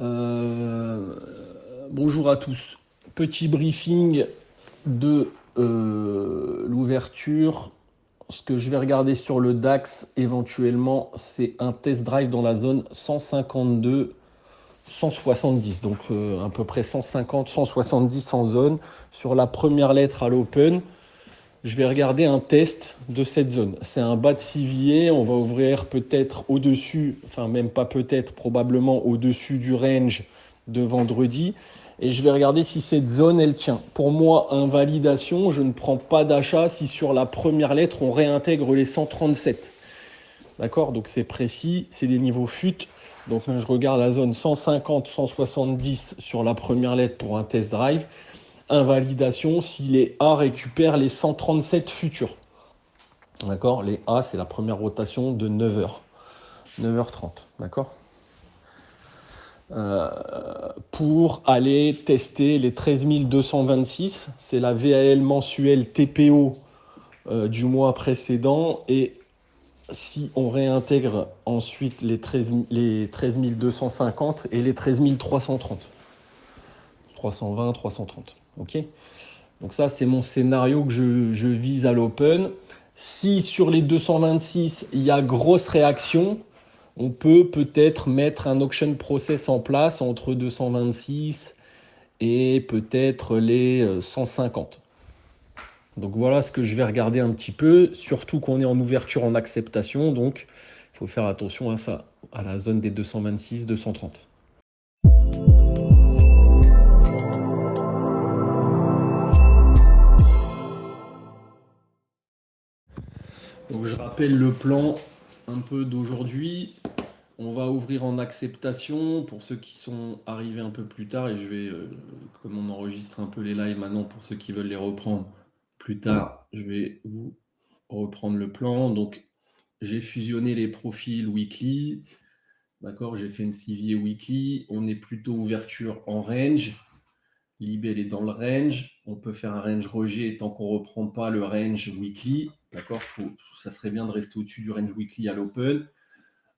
Euh, Bonjour à tous. Petit briefing de l'ouverture. Ce que je vais regarder sur le DAX éventuellement, c'est un test drive dans la zone 152, 170. Donc à peu près 150, 170 en zone. Sur la première lettre à l'open, je vais regarder un test de cette zone. C'est un bas de civier. On va ouvrir peut-être au-dessus, enfin même pas peut-être, probablement au-dessus du range de vendredi. Et je vais regarder si cette zone, elle tient. Pour moi, invalidation, je ne prends pas d'achat si sur la première lettre, on réintègre les 137. D'accord? Donc c'est précis, c'est des niveaux FUT. Donc là, je regarde la zone 150, 170 sur la première lettre pour un test drive. Invalidation si les A récupèrent les 137 futurs. D'accord? Les A, c'est la première rotation de 9h. 9h30. D'accord? Pour aller tester les 13 226, c'est la VAL mensuelle TPO du mois précédent. Et si on réintègre ensuite les 13 250 et les 13 330. 320, 330. OK? Donc ça, c'est mon scénario que je vise à l'open. Si sur les 226, il y a grosse réaction, on peut peut-être mettre un auction process en place entre 226 et peut-être les 150. Donc voilà ce que je vais regarder un petit peu, surtout qu'on est en ouverture en acceptation, donc il faut faire attention à ça, à la zone des 226, 230. Donc je rappelle le plan un peu d'aujourd'hui. On va ouvrir en acceptation pour ceux qui sont arrivés un peu plus tard et je vais, comme on enregistre un peu les lives maintenant pour ceux qui veulent les reprendre plus tard, je vais vous reprendre le plan. Donc j'ai fusionné les profils weekly, d'accord, j'ai fait une CVA weekly, on est plutôt ouverture en range, Libel est dans le range, on peut faire un range rejet tant qu'on ne reprend pas le range weekly, d'accord, ça serait bien de rester au-dessus du range weekly à l'open.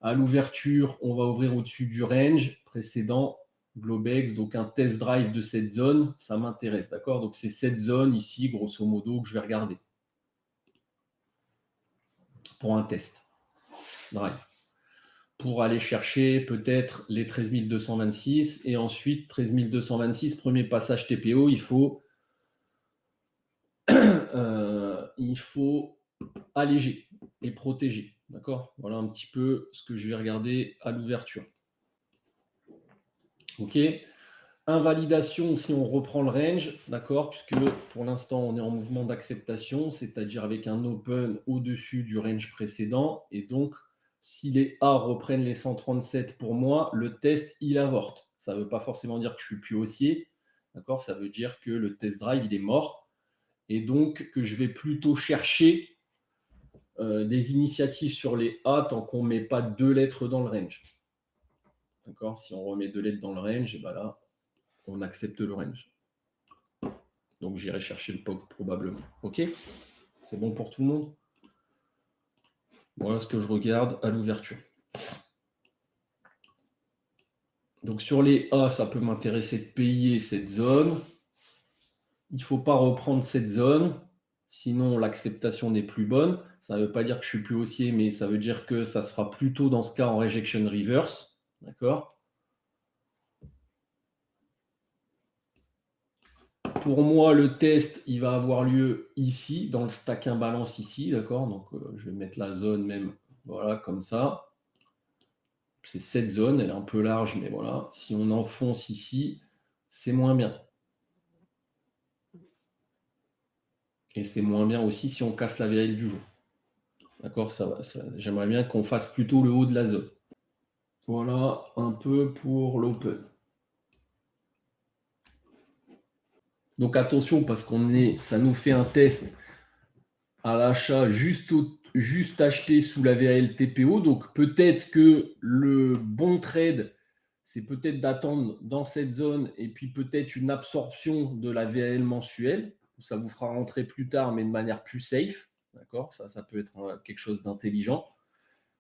À l'ouverture, on va ouvrir au-dessus du range précédent, Globex, donc un test drive de cette zone, ça m'intéresse, d'accord? Donc c'est cette zone ici, grosso modo, que je vais regarder pour un test drive. Pour aller chercher peut-être les 13 226 et ensuite 13 226, premier passage TPO, il faut alléger et protéger, d'accord? Voilà un petit peu ce que je vais regarder à l'ouverture. Ok. Invalidation si on reprend le range, d'accord, puisque pour l'instant on est en mouvement d'acceptation, c'est-à-dire avec un open au-dessus du range précédent, et donc si les A reprennent les 137 pour moi, le test il avorte. Ça ne veut pas forcément dire que je suis plus haussier, d'accord, ça veut dire que le test drive il est mort, et donc que je vais plutôt chercher des initiatives sur les A tant qu'on ne met pas deux lettres dans le range. D'accord, si on remet deux lettres dans le range, et ben là, on accepte le range. Donc j'irai chercher le POC probablement. Ok? C'est bon pour tout le monde? Voilà ce que je regarde à l'ouverture. Donc sur les A, ça peut m'intéresser de payer cette zone. Il ne faut pas reprendre cette zone, sinon l'acceptation n'est plus bonne. Ça ne veut pas dire que je suis plus haussier, mais ça veut dire que ça se fera plutôt dans ce cas en rejection reverse. D'accord? Pour moi, le test, il va avoir lieu ici, dans le stack imbalance ici, d'accord? Donc, je vais mettre la zone même, voilà, comme ça. C'est cette zone, elle est un peu large, mais voilà. Si on enfonce ici, c'est moins bien. Et c'est moins bien aussi si on casse la VL du jour. D'accord, j'aimerais bien qu'on fasse plutôt le haut de la zone. Voilà un peu pour l'open. Donc attention parce ça nous fait un test à l'achat juste acheté sous la VAL TPO. Donc peut-être que le bon trade, c'est peut-être d'attendre dans cette zone et puis peut-être une absorption de la VAL mensuelle. Ça vous fera rentrer plus tard, mais de manière plus safe. D'accord, ça peut être quelque chose d'intelligent.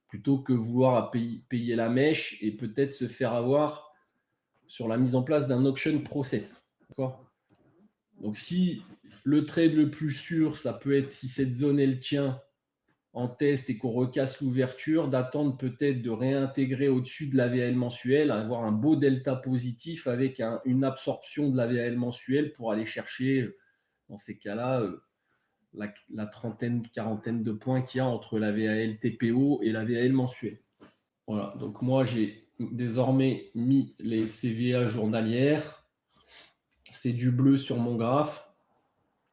Plutôt que vouloir payer la mèche et peut-être se faire avoir sur la mise en place d'un auction process. D'accord? Donc, si le trade le plus sûr, ça peut être si cette zone, elle tient en test et qu'on recasse l'ouverture, d'attendre peut-être de réintégrer au-dessus de la VAL mensuelle, avoir un beau delta positif avec une absorption de la VAL mensuelle pour aller chercher, dans ces cas-là, la trentaine, quarantaine de points qu'il y a entre la VAL TPO et la VAL mensuelle. Voilà, donc moi j'ai désormais mis les CVA journalières. C'est du bleu sur mon graphe.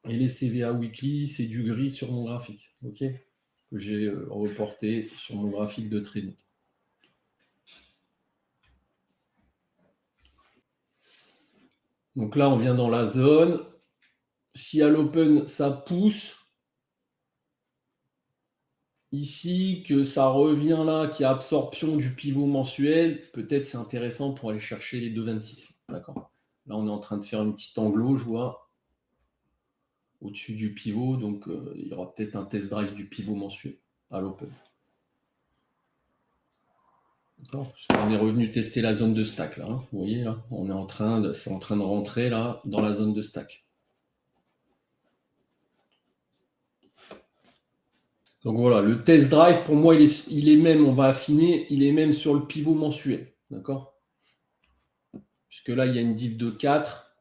Et les CVA weekly, c'est du gris sur mon graphique. Ok, que j'ai reporté sur mon graphique de trading. Donc là, on vient dans la zone. Si à l'open, ça pousse, ici, que ça revient là, qu'il y a absorption du pivot mensuel, peut-être c'est intéressant pour aller chercher les 2,26. D'accord. Là, on est en train de faire une petite anglo, je vois, au-dessus du pivot. Donc, il y aura peut-être un test drive du pivot mensuel à l'open. On est revenu tester la zone de stack là. Hein. Vous voyez là, c'est en train de rentrer là dans la zone de stack. Donc voilà, le test drive pour moi il est même, on va affiner, il est même sur le pivot mensuel, d'accord? Puisque là il y a une div de 4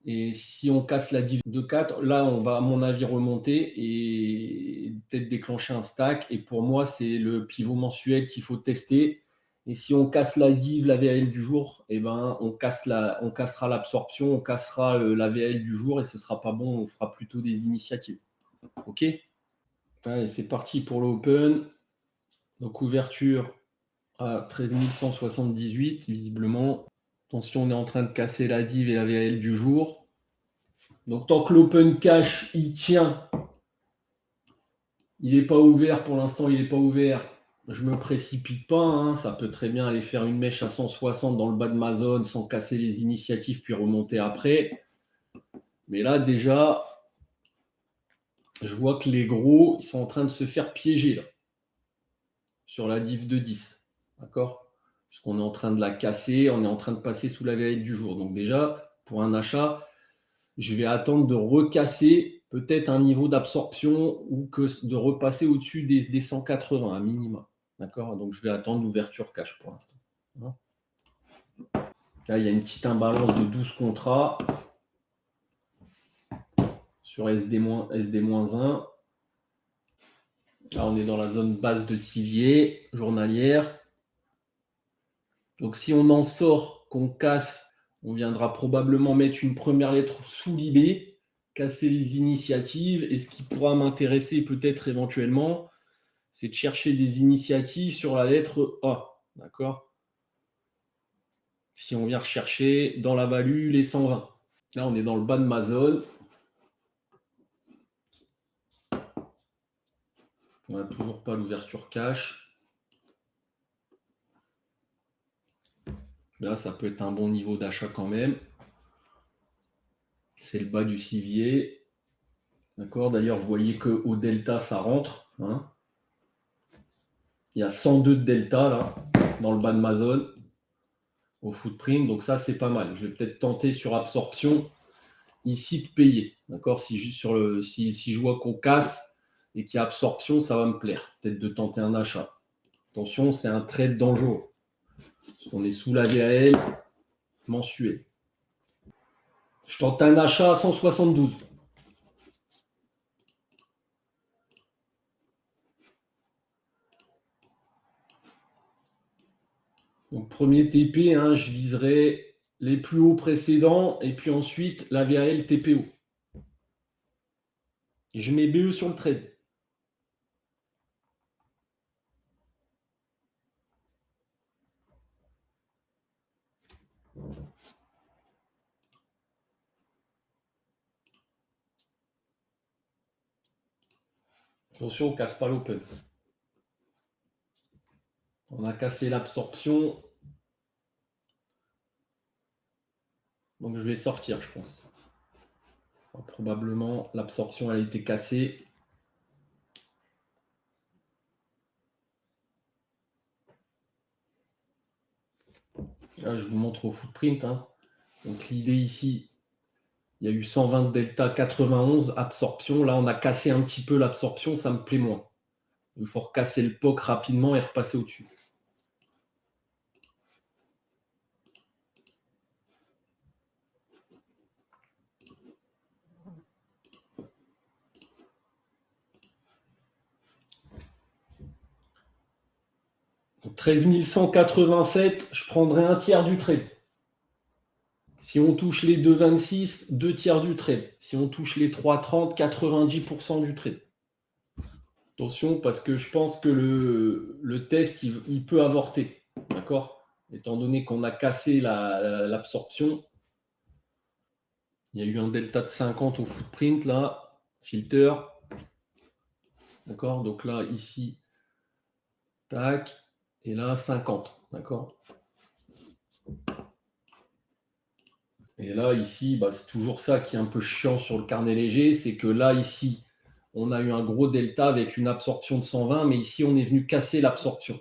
et si on casse la div de 4, là on va à mon avis remonter et peut-être déclencher un stack. Et pour moi c'est le pivot mensuel qu'il faut tester. Et si on casse la div, la VAL du jour, eh ben, on cassera l'absorption, on cassera la VAL du jour et ce ne sera pas bon, on fera plutôt des initiatives. OK? Allez, c'est parti pour l'open. Donc ouverture à 13 178, visiblement. Attention, on est en train de casser la div et la VAL du jour. Donc tant que l'open cash, il tient, il n'est pas ouvert, pour l'instant il n'est pas ouvert. Je ne me précipite pas, hein. Ça peut très bien aller faire une mèche à 160 dans le bas de ma zone sans casser les initiatives puis remonter après. Mais là déjà, je vois que les gros, ils sont en train de se faire piéger là, sur la div de 10. D'accord? Puisqu'on est en train de la casser, on est en train de passer sous la VAL du jour. Donc déjà, pour un achat, je vais attendre de recasser peut-être un niveau d'absorption ou que de repasser au-dessus des 180 à minima. D'accord? Donc je vais attendre l'ouverture cash pour l'instant. Là, il y a une petite imbalance de 12 contrats sur SD-1. Là, on est dans la zone basse de civier journalière. Donc si on en sort, qu'on casse, on viendra probablement mettre une première lettre sous l'IB, casser les initiatives. Et ce qui pourra m'intéresser peut-être éventuellement, c'est de chercher des initiatives sur la lettre A. D'accord? Si on vient rechercher dans la value les 120. Là, on est dans le bas de ma zone. On n'a toujours pas l'ouverture cash. Là, ça peut être un bon niveau d'achat quand même. C'est le bas du civier. D'accord? D'ailleurs, vous voyez qu'au delta, ça rentre. Hein. Il y a 102 de delta là, dans le bas de ma zone, au footprint. Donc ça, c'est pas mal. Je vais peut-être tenter sur absorption ici de payer. D'accord? Si je vois qu'on casse et qu'il y a absorption, ça va me plaire. Peut-être de tenter un achat. Attention, c'est un trade dangereux. Parce qu'on est sous la VAL mensuelle. Je tente un achat à 172. Donc premier TP, hein, je viserai les plus hauts précédents et puis ensuite la VAL TPO. Et je mets BE sur le trade. Attention, on ne casse pas l'open. On a cassé l'absorption. Donc je vais sortir, je pense. Enfin, probablement, l'absorption a été cassée. Là, je vous montre au footprint. Hein. Donc l'idée ici, il y a eu 120 delta 91, absorption. Là, on a cassé un petit peu l'absorption, ça me plaît moins. Il faut recasser le POC rapidement et repasser au-dessus. Donc 13 187, je prendrai un tiers du trade. Si on touche les 2,26, 2 tiers du trade. Si on touche les 3,30, 90% du trade. Attention, parce que je pense que le test, il peut avorter. D'accord? Étant donné qu'on a cassé l'absorption, il y a eu un delta de 50 au footprint, là, filter. D'accord? Donc là, ici, tac, et là, 50. D'accord? Et là, ici, bah, c'est toujours ça qui est un peu chiant sur le carnet léger, c'est que là, ici, on a eu un gros delta avec une absorption de 120, mais ici, on est venu casser l'absorption.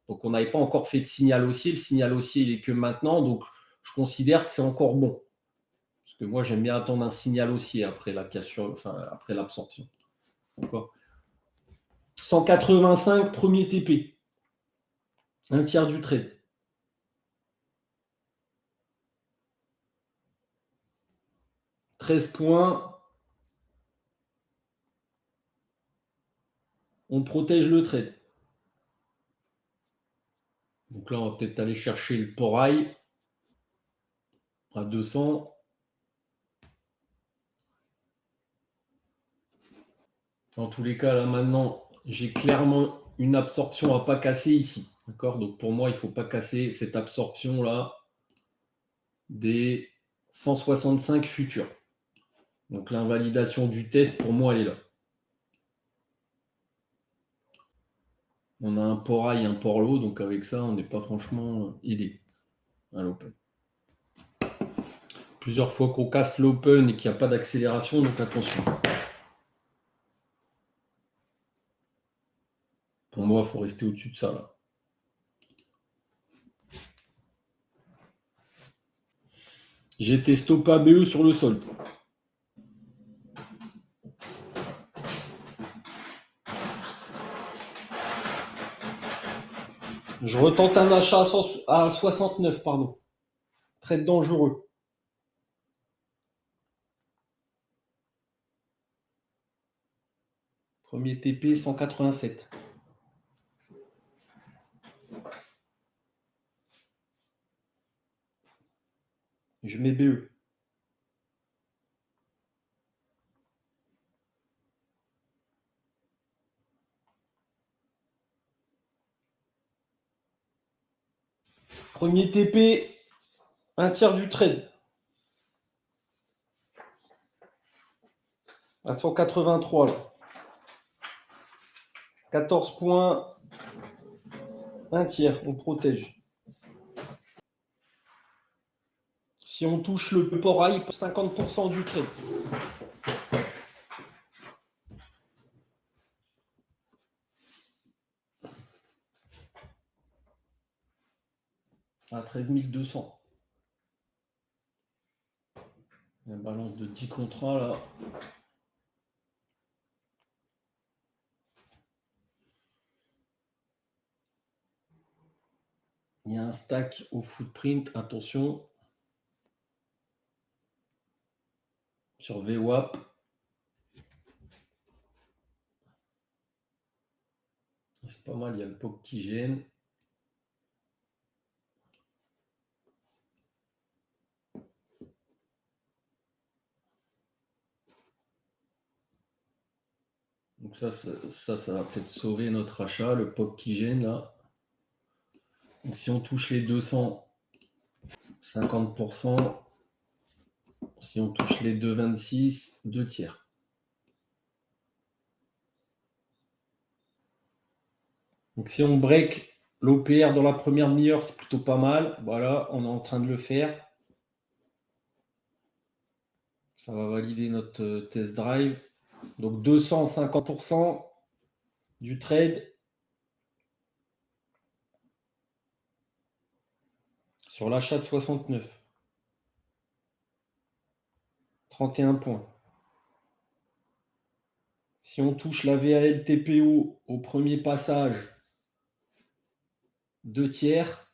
Donc, on n'avait pas encore fait de signal haussier. Le signal haussier, il est que maintenant. Donc, je considère que c'est encore bon. Parce que moi, j'aime bien attendre un signal haussier après la cassure, enfin, après l'absorption. D'accord. 185, premier TP. Un tiers du trade. « 13 points. On protège le trade. Donc là, on va peut-être aller chercher le porail à 200. En tous les cas, là maintenant, j'ai clairement une absorption à pas casser ici. D'accord? Donc pour moi, il ne faut pas casser cette absorption-là des 165 futurs. Donc l'invalidation du test, pour moi, elle est là. On a un port high et un port low, donc avec ça, on n'est pas franchement aidé à l'open. Plusieurs fois qu'on casse l'open et qu'il n'y a pas d'accélération, donc attention. Pour moi, il faut rester au-dessus de ça, là. J'étais stop ABE sur le solde. Je retente un achat à 69, pardon. Très dangereux. Premier TP, 187. Je mets BE. Premier TP, un tiers du trade. À 183, là. 14 points, un tiers, on protège. Si on touche le port high, 50% du trade. À 13 200. La balance de 10 contrats, là. Il y a un stack au footprint, attention. Sur VWAP. C'est pas mal, il y a le POC qui gêne. Donc ça va peut-être sauver notre achat, le POC qui gêne là. Donc si on touche les 200, 50%. Si on touche les 2,26, 2 tiers. Donc si on break l'OPR dans la première demi-heure, c'est plutôt pas mal. Voilà, on est en train de le faire. Ça va valider notre test drive. Donc 250% du trade. sur l'achat de 69. 31 points. Si on touche la VAL TPO au premier passage, 2 tiers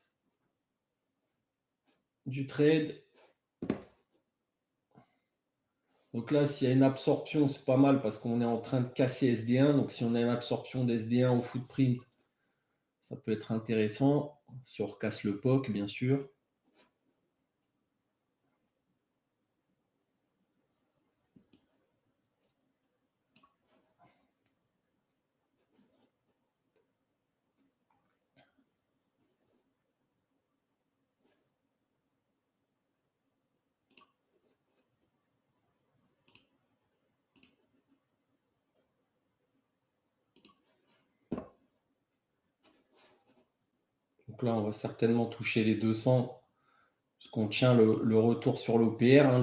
du trade. Donc là, s'il y a une absorption, c'est pas mal parce qu'on est en train de casser SD1. Donc si on a une absorption d'SD1 au footprint, ça peut être intéressant. Si on recasse le POC, bien sûr. Donc là, on va certainement toucher les 200 parce qu'on tient le retour sur l'OPR, hein,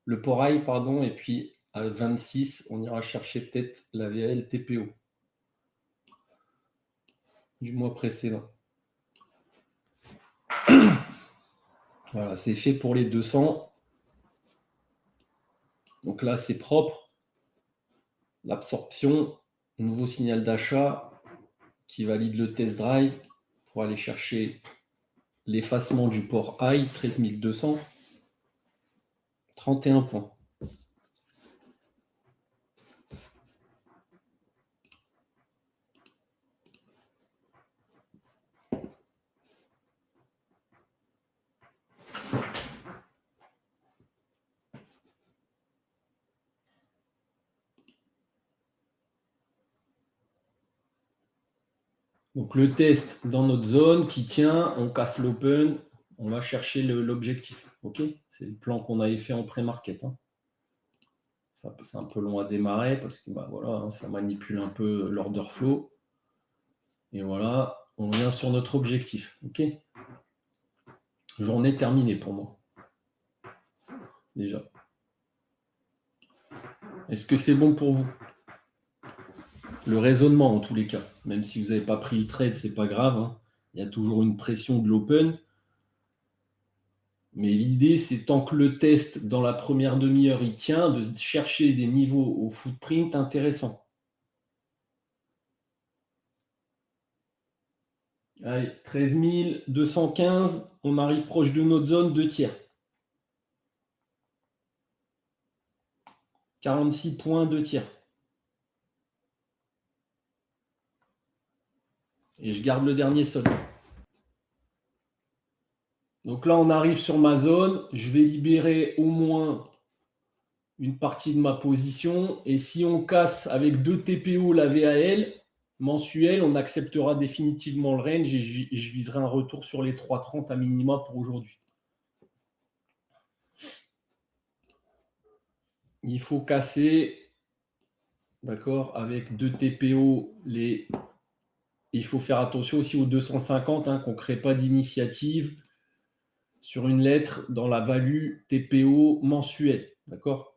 le port high, pardon, et puis à 26, on ira chercher peut-être la VAL TPO du mois précédent. Voilà, c'est fait pour les 200. Donc là, c'est propre. L'absorption, nouveau signal d'achat qui valide le test drive pour aller chercher l'effacement du port high, 13 200, 31 points. Donc le test dans notre zone qui tient, on casse l'open, on va chercher l'objectif. Ok, c'est le plan qu'on avait fait en pré-market. Hein. C'est un peu long à démarrer parce que voilà, hein, ça manipule un peu l'order flow. Et voilà, on vient sur notre objectif. Ok, journée terminée pour moi. Déjà. Est-ce que c'est bon pour vous? Le raisonnement en tous les cas, même si vous n'avez pas pris le trade, c'est pas grave. Hein. Il y a toujours une pression de l'open. Mais l'idée, c'est tant que le test dans la première demi-heure il tient, de chercher des niveaux au footprint intéressants. Allez, 13 215, on arrive proche de notre zone, 2 tiers. 46 points, 2 tiers. Et je garde le dernier sol. Donc là, on arrive sur ma zone. Je vais libérer au moins une partie de ma position. Et si on casse avec 2 TPO la VAL mensuelle, on acceptera définitivement le range et je viserai un retour sur les 3,30 à minima pour aujourd'hui. Il faut casser, d'accord, avec 2 TPO il faut faire attention aussi aux 250, hein, qu'on ne crée pas d'initiative sur une lettre dans la value TPO mensuelle. D'accord?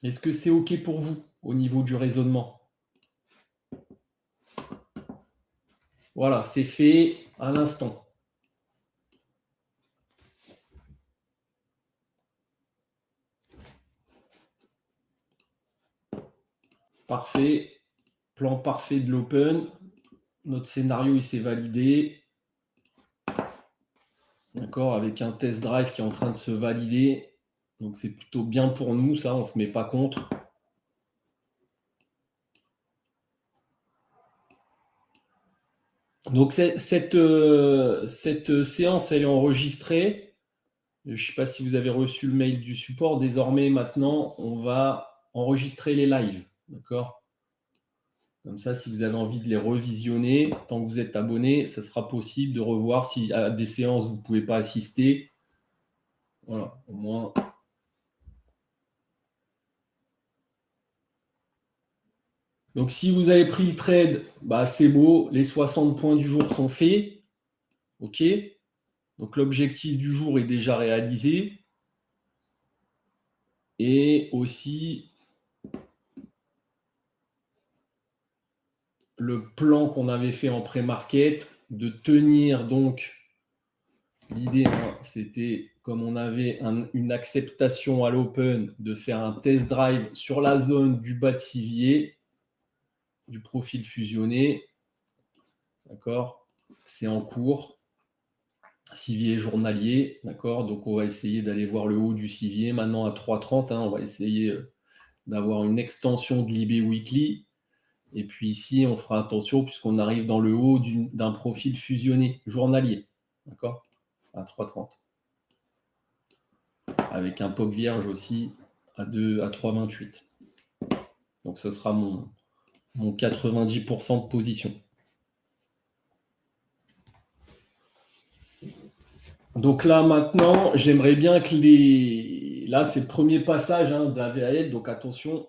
Est-ce que c'est OK pour vous au niveau du raisonnement? Voilà, c'est fait à l'instant. Parfait. Plan parfait de l'open. Notre scénario, il s'est validé. D'accord, avec un test drive qui est en train de se valider. Donc c'est plutôt bien pour nous, ça, on ne se met pas contre. Donc cette séance, elle est enregistrée. Je ne sais pas si vous avez reçu le mail du support. Désormais, maintenant, on va enregistrer les lives. D'accord? Comme ça, si vous avez envie de les revisionner, tant que vous êtes abonné, ça sera possible de revoir si à des séances, vous ne pouvez pas assister. Voilà, au moins. Donc, si vous avez pris le trade, c'est beau. Les 60 points du jour sont faits. OK? Donc, l'objectif du jour est déjà réalisé. Et aussi, le plan qu'on avait fait en pré-market, de tenir donc. L'idée, c'était, comme on avait une acceptation à l'open, de faire un test drive sur la zone du bas de civier, du profil fusionné. D'accord? C'est en cours. Civier journalier. D'accord? Donc, on va essayer d'aller voir le haut du civier. Maintenant, à 3,30, on va essayer d'avoir une extension de l'IB weekly. Et puis ici, on fera attention puisqu'on arrive dans le haut d'un profil fusionné journalier. D'accord? À 3,30. Avec un POC vierge aussi à 3,28. Donc ce sera mon 90% de position. Donc là maintenant, j'aimerais bien que là c'est le premier passage de la VAL, donc attention,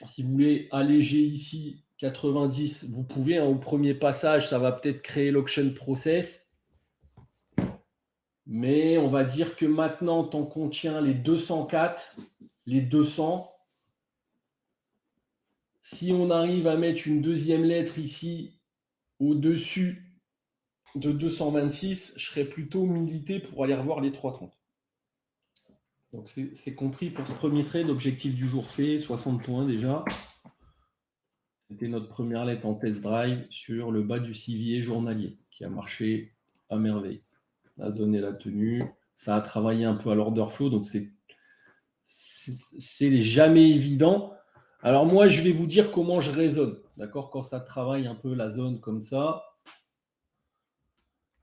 si vous voulez alléger ici 90, vous pouvez, au premier passage, ça va peut-être créer l'auction process. Mais on va dire que maintenant, tant qu'on tient les 204, les 200, si on arrive à mettre une deuxième lettre ici au-dessus de 226, je serais plutôt milité pour aller revoir les 3,30. Donc c'est compris pour ce premier trade, objectif du jour fait, 60 points déjà. C'était notre première lettre en test drive sur le bas du civier journalier qui a marché à merveille. La zone est la tenue. Ça a travaillé un peu à l'order flow, donc c'est jamais évident. Alors moi, je vais vous dire comment je raisonne. D'accord? Quand ça travaille un peu la zone comme ça,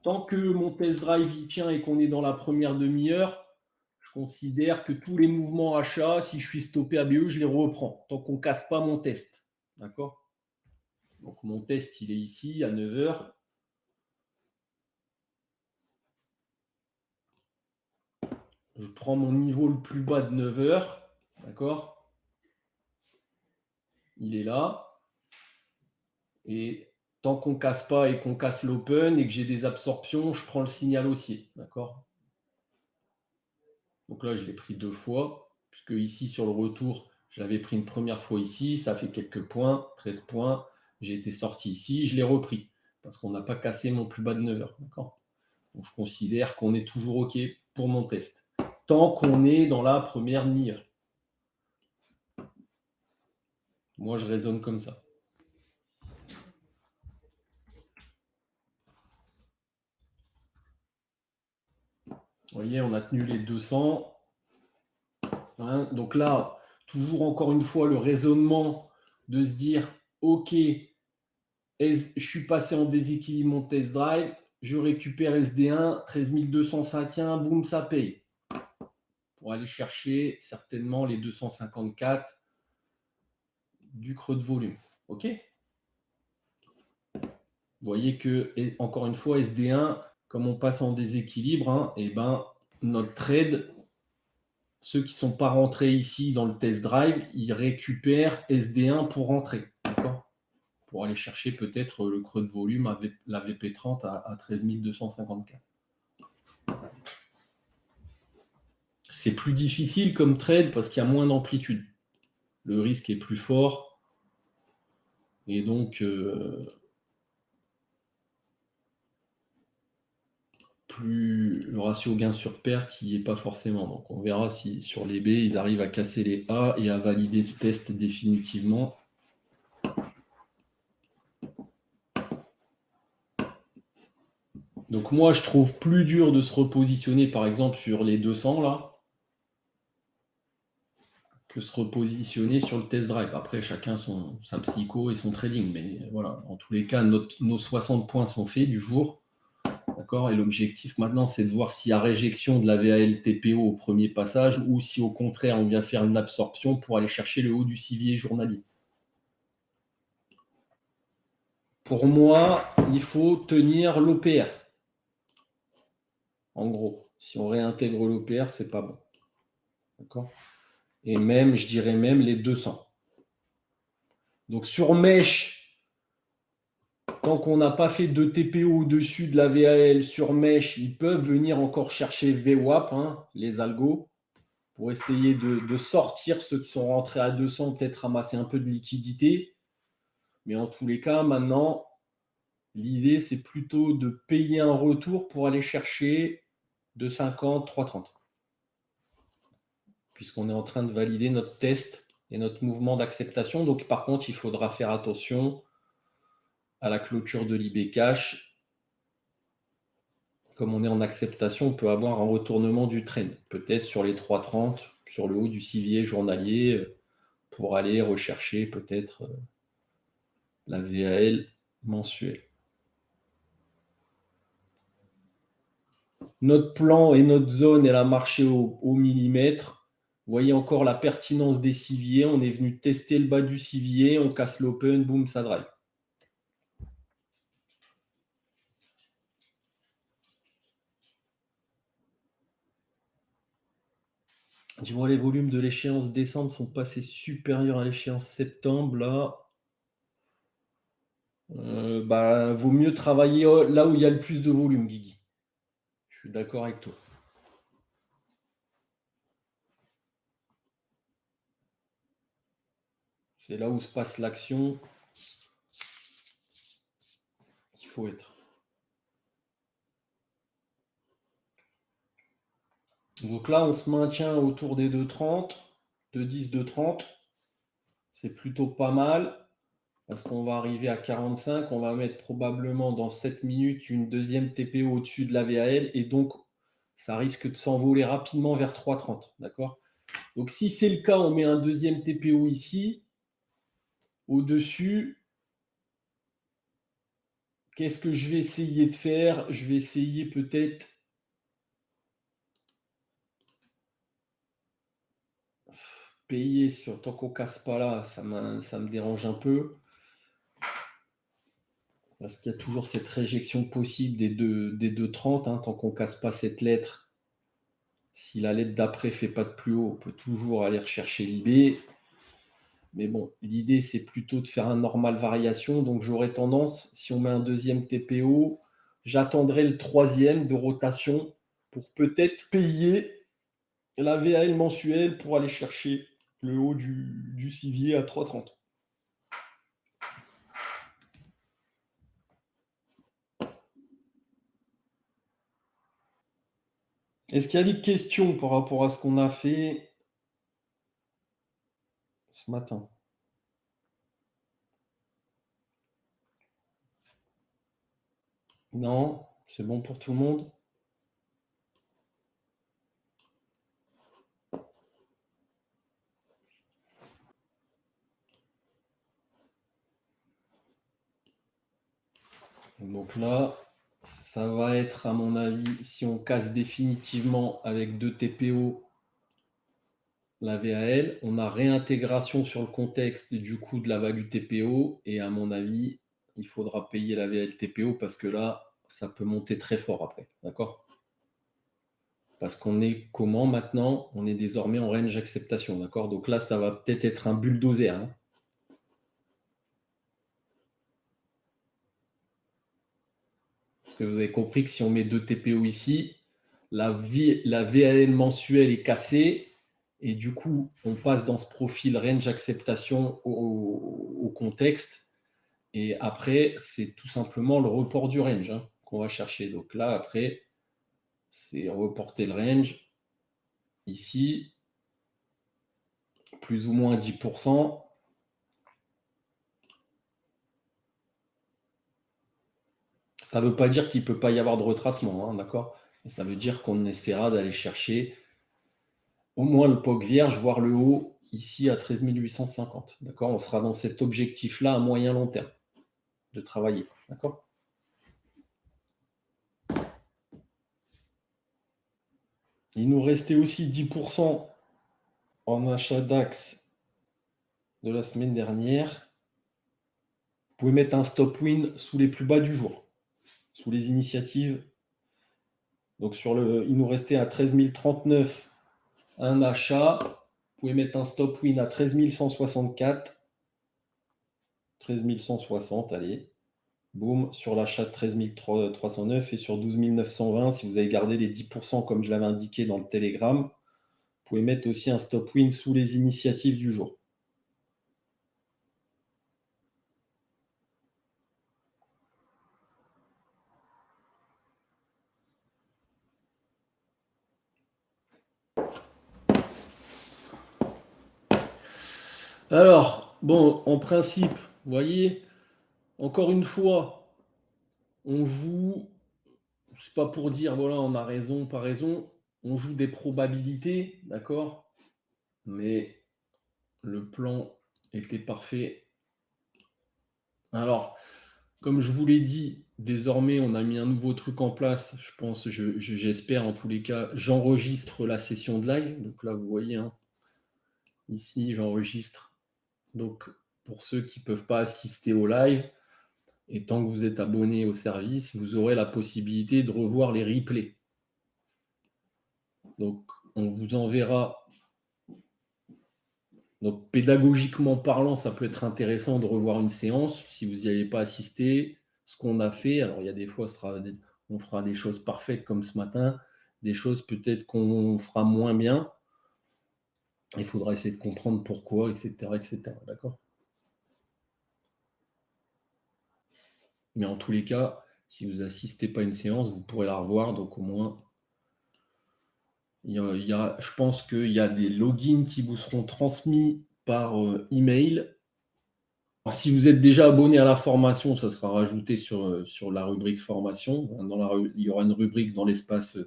tant que mon test drive y tient et qu'on est dans la première demi-heure, je considère que tous les mouvements achats, si je suis stoppé ABE, je les reprends, tant qu'on ne casse pas mon test. D'accord? Donc mon test, il est ici à 9h. Je prends mon niveau le plus bas de 9h. D'accord? Il est là. Et tant qu'on ne casse pas et qu'on casse l'open et que j'ai des absorptions, je prends le signal haussier. D'accord? Donc là, je l'ai pris 2 fois, puisque ici, sur le retour, je l'avais pris une première fois ici, ça fait quelques points, 13 points. J'ai été sorti ici, je l'ai repris, parce qu'on n'a pas cassé mon plus bas de 9 heures. D'accord? Donc je considère qu'on est toujours OK pour mon test, tant qu'on est dans la première demi-heure. Moi, je raisonne comme ça. Vous voyez, on a tenu les 200. Donc là, toujours encore une fois, le raisonnement de se dire, OK, je suis passé en déséquilibre mon test drive, je récupère SD1, 13 251, boum, ça paye. Pour aller chercher certainement les 254 du creux de volume. OK? Vous voyez que, encore une fois, SD1, comme on passe en déséquilibre, et notre trade, ceux qui ne sont pas rentrés ici dans le test drive, ils récupèrent SD1 pour rentrer. D'accord? Pour aller chercher peut-être le creux de volume avec la VP30 à 13 254. C'est plus difficile comme trade parce qu'il y a moins d'amplitude. Le risque est plus fort. Et donc, plus le ratio gain sur perte, il n'y est pas forcément. Donc, on verra si sur les B, ils arrivent à casser les A et à valider ce test définitivement. Donc, moi, je trouve plus dur de se repositionner, par exemple, sur les 200, là, que se repositionner sur le test drive. Après, chacun sa psycho et son trading. Mais voilà, en tous les cas, nos 60 points sont faits du jour. D'accord? Et l'objectif maintenant, c'est de voir s'il y a réjection de la VAL TPO au premier passage ou si au contraire, on vient faire une absorption pour aller chercher le haut du civier journalier. Pour moi, il faut tenir l'OPR. En gros, si on réintègre l'OPR, c'est pas bon. D'accord? Et même, je dirais même les 200. Donc sur mèche, tant qu'on n'a pas fait de TPO au-dessus de la VAL sur mèche, ils peuvent venir encore chercher VWAP, les algos, pour essayer de sortir ceux qui sont rentrés à 200, peut-être ramasser un peu de liquidité. Mais en tous les cas, maintenant, L'idée, c'est plutôt de payer un retour pour aller chercher 2,50, 3,30. Puisqu'on est en train de valider notre test et notre mouvement d'acceptation. Donc, par contre, il faudra faire attention à la clôture de l'IB Cash. Comme on est en acceptation, on peut avoir un retournement du trend, peut-être sur les 3,30, sur le haut du civier journalier, pour aller rechercher peut-être la VAL mensuelle. Notre plan et notre zone, elle a marché au millimètre. Vous voyez encore la pertinence des civiers. On est venu tester le bas du civier, on casse l'open, boum, ça drive. Tu vois, les volumes de l'échéance décembre sont passés supérieurs à l'échéance septembre. Là, vaut mieux travailler là où il y a le plus de volume, Guigui. Je suis d'accord avec toi. C'est là où se passe l'action qu'il faut être. Donc là, on se maintient autour des 2,30, 2,10, 2,30. C'est plutôt pas mal parce qu'on va arriver à 45. On va mettre probablement dans 7 minutes une deuxième TPO au-dessus de la VAL et donc ça risque de s'envoler rapidement vers 3,30. D'accord? Donc si c'est le cas, on met un deuxième TPO ici. Au-dessus, qu'est-ce que je vais essayer de faire? Je vais essayer peut-être payer sur tant qu'on casse pas là, ça me dérange un peu. Parce qu'il y a toujours cette réjection possible des 2,30, hein, tant qu'on ne casse pas cette lettre. Si la lettre d'après ne fait pas de plus haut, on peut toujours aller rechercher l'IB. Mais bon, l'idée, c'est plutôt de faire un normal variation. Donc, j'aurais tendance, si on met un deuxième TPO, j'attendrai le troisième de rotation pour peut-être payer la VAL mensuelle pour aller chercher le haut du civier à 3,30. Est-ce qu'il y a des questions par rapport à ce qu'on a fait ce matin? Non, c'est bon pour tout le monde? Donc là, ça va être, à mon avis, si on casse définitivement avec 2 TPO la VAL, on a réintégration sur le contexte du coût de la value TPO. Et à mon avis, il faudra payer la VAL TPO parce que là, ça peut monter très fort après. D'accord? Parce qu'on est comment maintenant? On est désormais en range acceptation. D'accord? Donc là, ça va peut-être être un bulldozer. Hein. Parce que vous avez compris que si on met 2 TPO ici, la VAL mensuelle est cassée et du coup, on passe dans ce profil range acceptation au contexte. Et après, c'est tout simplement le report du range qu'on va chercher. Donc là, après, c'est reporter le range ici, plus ou moins 10%. Ça ne veut pas dire qu'il ne peut pas y avoir de retracement, d'accord? Et ça veut dire qu'on essaiera d'aller chercher au moins le POC vierge, voire le haut ici à 13 850. D'accord? On sera dans cet objectif-là à moyen long terme de travailler. D'accord? Il nous restait aussi 10% en achat DAX de la semaine dernière. Vous pouvez mettre un stop win sous les plus bas du jour, sous les initiatives. Donc il nous restait à 13 039 un achat. Vous pouvez mettre un stop win à 13 164. 13 160, allez. Boum, sur l'achat de 13 309 et sur 12 920, si vous avez gardé les 10% comme je l'avais indiqué dans le Telegram, vous pouvez mettre aussi un stop win sous les initiatives du jour. Alors, bon, en principe, vous voyez, encore une fois, on joue, c'est pas pour dire, voilà, on a raison, pas raison, on joue des probabilités, d'accord? Mais le plan était parfait. Alors, comme je vous l'ai dit, désormais, on a mis un nouveau truc en place. Je pense, j'espère en tous les cas, j'enregistre la session de live. Donc là, vous voyez, hein, ici, j'enregistre. Donc, pour ceux qui ne peuvent pas assister au live, et tant que vous êtes abonné au service, vous aurez la possibilité de revoir les replays. Donc, on vous enverra. Donc, pédagogiquement parlant, ça peut être intéressant de revoir une séance si vous n'y avez pas assisté. Ce qu'on a fait, alors il y a des fois, on fera des choses parfaites comme ce matin, des choses peut-être qu'on fera moins bien. Il faudra essayer de comprendre pourquoi, etc., etc. D'accord? Mais en tous les cas, si vous n'assistez pas à une séance, vous pourrez la revoir. Donc au moins, je pense qu'il y a des logins qui vous seront transmis par email. Alors, si vous êtes déjà abonné à la formation, ça sera rajouté sur la rubrique formation. Il y aura une rubrique dans l'espace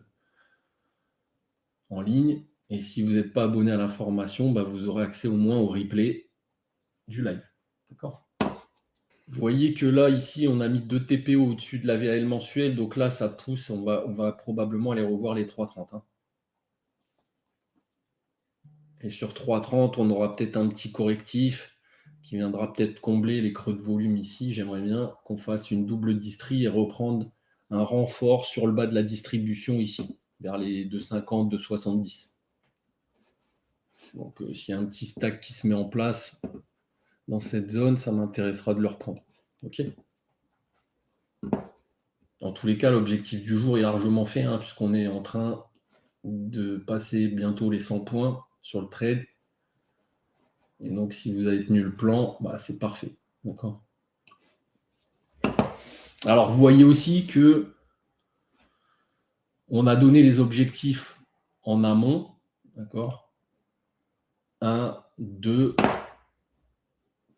en ligne. Et si vous n'êtes pas abonné à la formation, bah, vous aurez accès au moins au replay du live. D'accord? Vous voyez que là, ici, on a mis 2 TPO au-dessus de la VAL mensuelle. Donc là, ça pousse. On va probablement aller revoir les 3,30. Hein. Et sur 3,30, on aura peut-être un petit correctif qui viendra peut-être combler les creux de volume ici. J'aimerais bien qu'on fasse une double distrie et reprendre un renfort sur le bas de la distribution ici, vers les 2,50, 2,70. Donc s'il y a un petit stack qui se met en place dans cette zone, ça m'intéressera de le reprendre. Ok. Dans tous les cas, l'objectif du jour est largement fait, hein, puisqu'on est en train de passer bientôt les 100 points sur le trade. Et donc, si vous avez tenu le plan, bah, c'est parfait. D'accord. Alors, vous voyez aussi que on a donné les objectifs en amont. D'accord. 1, 2,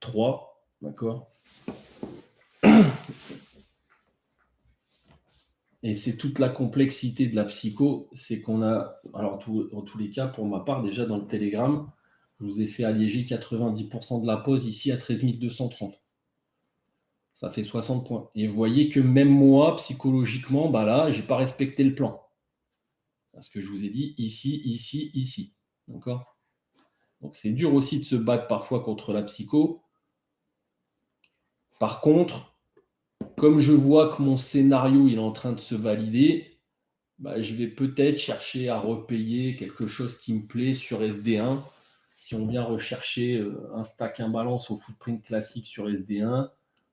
3. D'accord. Et c'est toute la complexité de la psycho, c'est qu'on a, alors en tous les cas, pour ma part, déjà dans le Telegram, je vous ai fait alléger 90% de la pause ici à 13 230. Ça fait 60 points. Et vous voyez que même moi, psychologiquement, bah là, je n'ai pas respecté le plan. Parce que je vous ai dit ici, ici, ici. D'accord? Donc c'est dur aussi de se battre parfois contre la psycho. Par contre, comme je vois que mon scénario il est en train de se valider, bah, je vais peut-être chercher à repayer quelque chose qui me plaît sur SD1. Si on vient rechercher un stack imbalance au footprint classique sur SD1,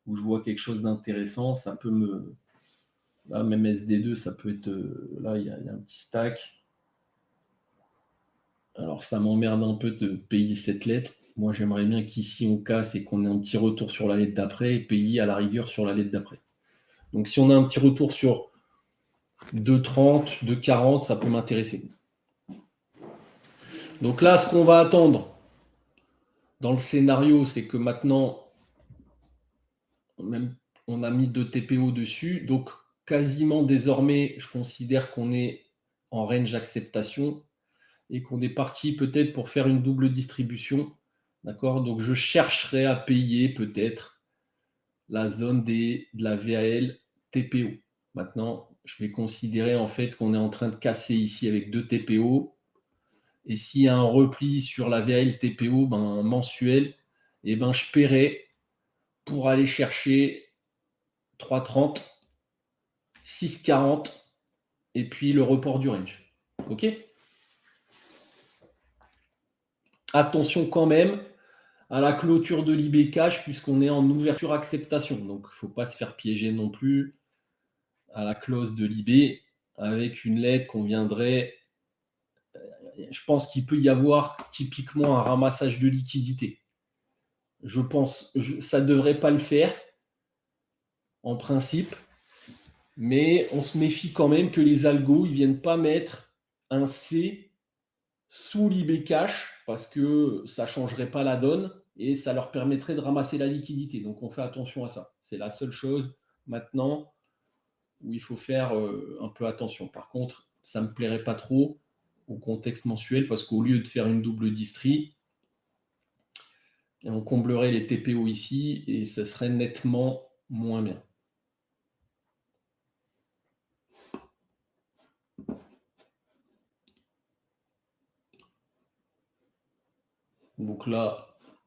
où je vois quelque chose d'intéressant, ça peut me... Là, même SD2, ça peut être... là, il y a un petit stack. Alors, ça m'emmerde un peu de payer cette lettre. Moi, j'aimerais bien qu'ici, on casse et qu'on ait un petit retour sur la lettre d'après et payer à la rigueur sur la lettre d'après. Donc, si on a un petit retour sur 2,30, 2,40, ça peut m'intéresser. Donc là, ce qu'on va attendre dans le scénario, c'est que maintenant, on a mis 2 TPO dessus. Donc, quasiment désormais, je considère qu'on est en range d'acceptation et qu'on est parti peut-être pour faire une double distribution. D'accord? Donc, je chercherai à payer peut-être la zone de la VAL TPO. Maintenant, je vais considérer en fait qu'on est en train de casser ici avec 2 TPO. Et s'il y a un repli sur la VAL TPO mensuel, eh ben, je paierai pour aller chercher 3,30, 6,40 et puis le report du range. OK? Attention quand même à la clôture de l'IB cash puisqu'on est en ouverture acceptation. Donc, il ne faut pas se faire piéger non plus à la clause de l'IB avec une lettre qu'on viendrait... Je pense qu'il peut y avoir typiquement un ramassage de liquidité. Je pense que ça ne devrait pas le faire en principe, mais on se méfie quand même que les algos ne viennent pas mettre un C sous l'IB cash parce que ça ne changerait pas la donne et ça leur permettrait de ramasser la liquidité. Donc on fait attention à ça. C'est la seule chose maintenant où il faut faire un peu attention. Par contre, ça ne me plairait pas trop au contexte mensuel parce qu'au lieu de faire une double distrie, on comblerait les TPO ici et ça serait nettement moins bien. Donc là,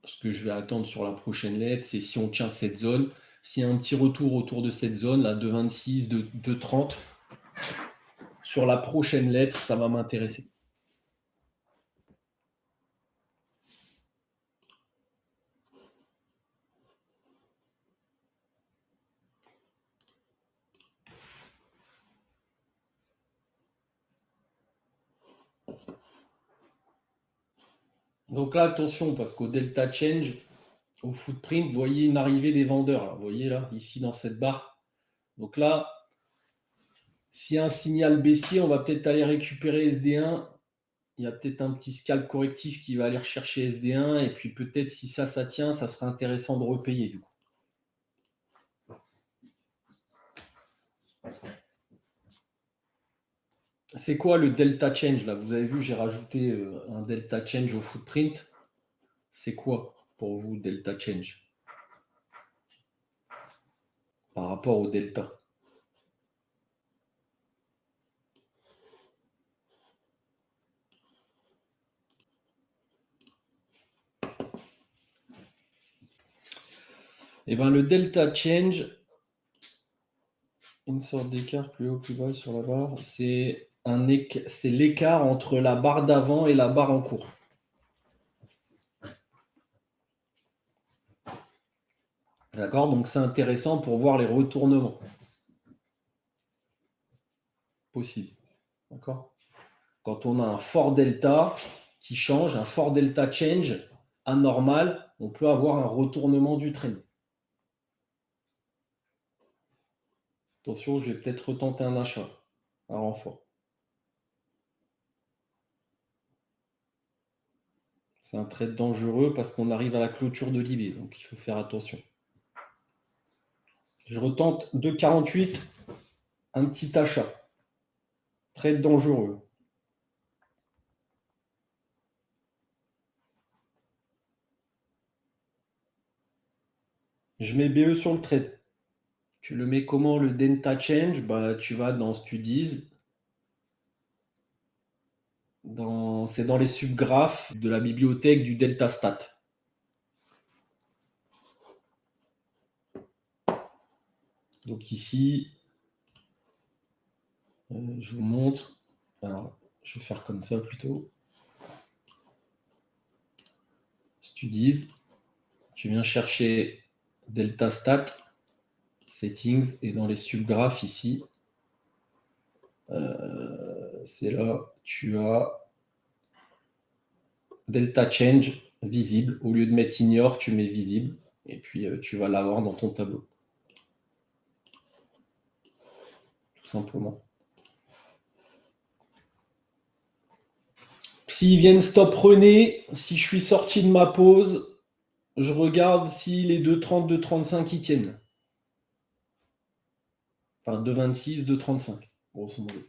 ce que je vais attendre sur la prochaine lettre, c'est si on tient cette zone. S'il y a un petit retour autour de cette zone, là, de 26, de 30, sur la prochaine lettre, ça va m'intéresser. Donc là, attention, parce qu'au delta change, au footprint, vous voyez une arrivée des vendeurs. Là. Vous voyez là, ici dans cette barre. Donc là, s'il y a un signal baissier, on va peut-être aller récupérer SD1. Il y a peut-être un petit scalp correctif qui va aller rechercher SD1. Et puis peut-être si ça tient, ça sera intéressant de repayer du coup. C'est quoi le delta change là? Vous avez vu, j'ai rajouté un delta change au footprint. C'est quoi pour vous delta change par rapport au delta? Eh bien, le delta change, une sorte d'écart plus haut, plus bas sur la barre, c'est l'écart entre la barre d'avant et la barre en cours. D'accord? Donc c'est intéressant pour voir les retournements possibles. D'accord? Quand on a un fort delta qui change, un fort delta change anormal, on peut avoir un retournement du trend. Attention, je vais peut-être retenter un achat, un renfort. C'est un trade dangereux parce qu'on arrive à la clôture de l'IB, donc il faut faire attention. Je retente 2,48, un petit achat. Trade dangereux. Je mets BE sur le trade. Tu le mets comment le delta change? Bah, tu vas dans Studies. C'est dans les subgraphes de la bibliothèque du delta stat. Donc ici, je vous montre. Alors, je vais faire comme ça plutôt. Studies. Tu viens chercher delta stat, settings, et dans les subgraphes ici, c'est là, tu as delta change visible. Au lieu de mettre ignore, tu mets visible. Et puis, tu vas l'avoir dans ton tableau. Tout simplement. S'ils viennent stop René, si je suis sorti de ma pause, je regarde si les 2,30, 2,35 y tiennent. Enfin, 2,26, 2,35, grosso modo.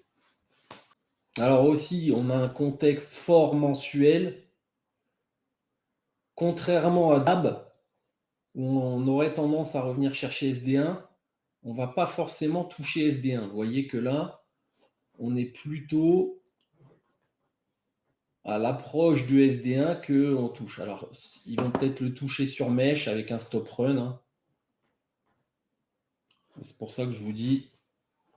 Alors aussi, on a un contexte fort mensuel. Contrairement à DAB, où on aurait tendance à revenir chercher SD1, on ne va pas forcément toucher SD1. Vous voyez que là, on est plutôt à l'approche du SD1 qu'on touche. Alors, ils vont peut-être le toucher sur mèche avec un stop run. Hein. C'est pour ça que je vous dis,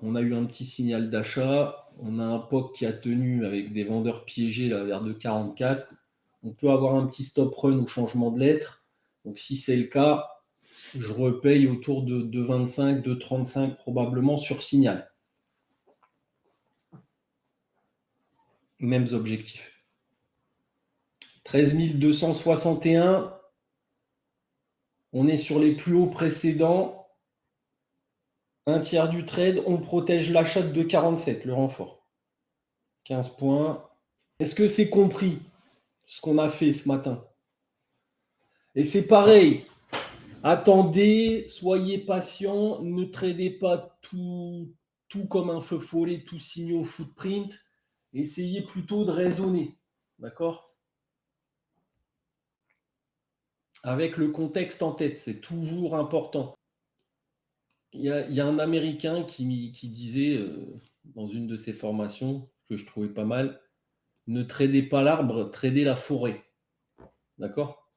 on a eu un petit signal d'achat. On a un POC qui a tenu avec des vendeurs piégés là, vers 2,44. On peut avoir un petit stop run ou changement de lettre. Donc, si c'est le cas, je repaye autour de 2,25, 2,35 probablement sur signal. Mêmes objectifs. 13 261. On est sur les plus hauts précédents. Un tiers du trade. On protège l'achat de 2,47, le renfort. 15 points. Est-ce que c'est compris ce qu'on a fait ce matin? Et c'est pareil. Attendez, soyez patient, ne tradez pas tout comme un feu follet, tout signé au footprint. Essayez plutôt de raisonner. D'accord? Avec le contexte en tête, c'est toujours important. Il y a un Américain qui disait dans une de ses formations, que je trouvais pas mal, ne tradez pas l'arbre, tradez la forêt. D'accord?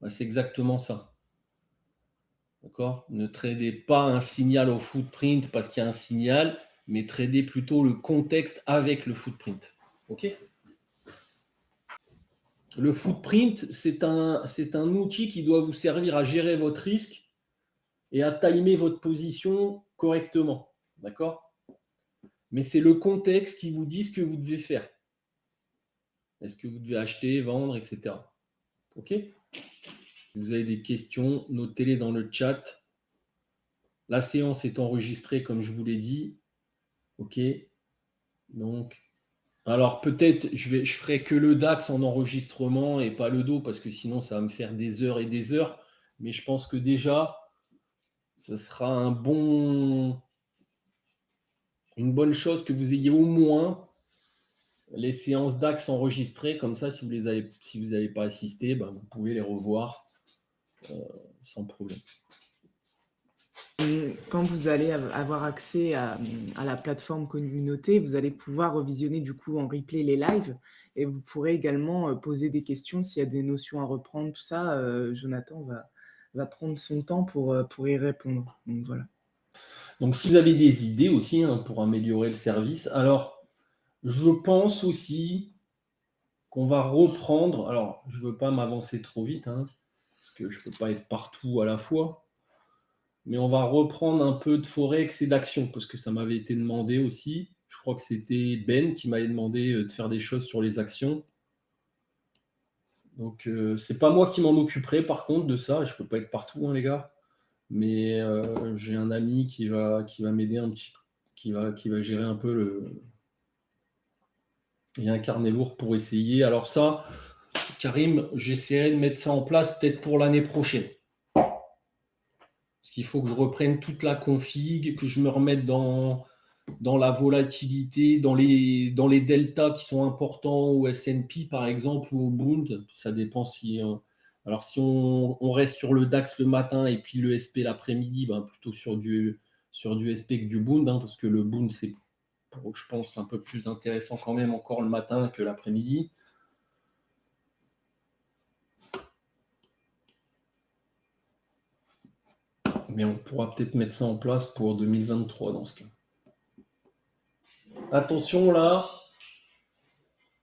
Bah, c'est exactement ça. D'accord? Ne tradez pas un signal au footprint parce qu'il y a un signal, mais tradez plutôt le contexte avec le footprint. OK? Le footprint, c'est un outil qui doit vous servir à gérer votre risque et à timer votre position correctement. D'accord? Mais c'est le contexte qui vous dit ce que vous devez faire. Est-ce que vous devez acheter, vendre, etc. OK? Si vous avez des questions, notez-les dans le chat. La séance est enregistrée, comme je vous l'ai dit. OK? Donc, alors peut-être je ferai que le DAX en enregistrement et pas le dos parce que sinon ça va me faire des heures et des heures. Mais je pense que déjà, ce sera une bonne chose que vous ayez au moins les séances DAX enregistrées. Comme ça, si vous n'avez pas assisté, ben, vous pouvez les revoir sans problème. Quand vous allez avoir accès à la plateforme communauté, vous allez pouvoir revisionner du coup en replay les lives et vous pourrez également poser des questions s'il y a des notions à reprendre, tout ça. Jonathan va prendre son temps pour y répondre. Donc voilà. Donc si vous avez des idées aussi pour améliorer le service, alors je pense aussi qu'on va reprendre, alors je ne veux pas m'avancer trop vite, parce que je ne peux pas être partout à la fois, mais on va reprendre un peu de Forex et d'action, parce que ça m'avait été demandé aussi. Je crois que c'était Ben qui m'avait demandé de faire des choses sur les actions. Donc c'est pas moi qui m'en occuperai par contre de ça, je ne peux pas être partout les gars, mais j'ai un ami qui va m'aider un petit, qui va gérer un peu il y a un carnet lourd pour essayer. Alors ça, Karim, j'essaierai de mettre ça en place peut-être pour l'année prochaine. Parce qu'il faut que je reprenne toute la config, que je me remette dans la volatilité, dans les deltas qui sont importants au S&P par exemple ou au Bund. Ça dépend si... alors si on reste sur le DAX le matin et puis le SP l'après-midi, ben, plutôt sur du SP que du Bund, parce que le Bund c'est, je pense, un peu plus intéressant quand même encore le matin que l'après-midi. Mais on pourra peut-être mettre ça en place pour 2023 dans ce cas. Attention là.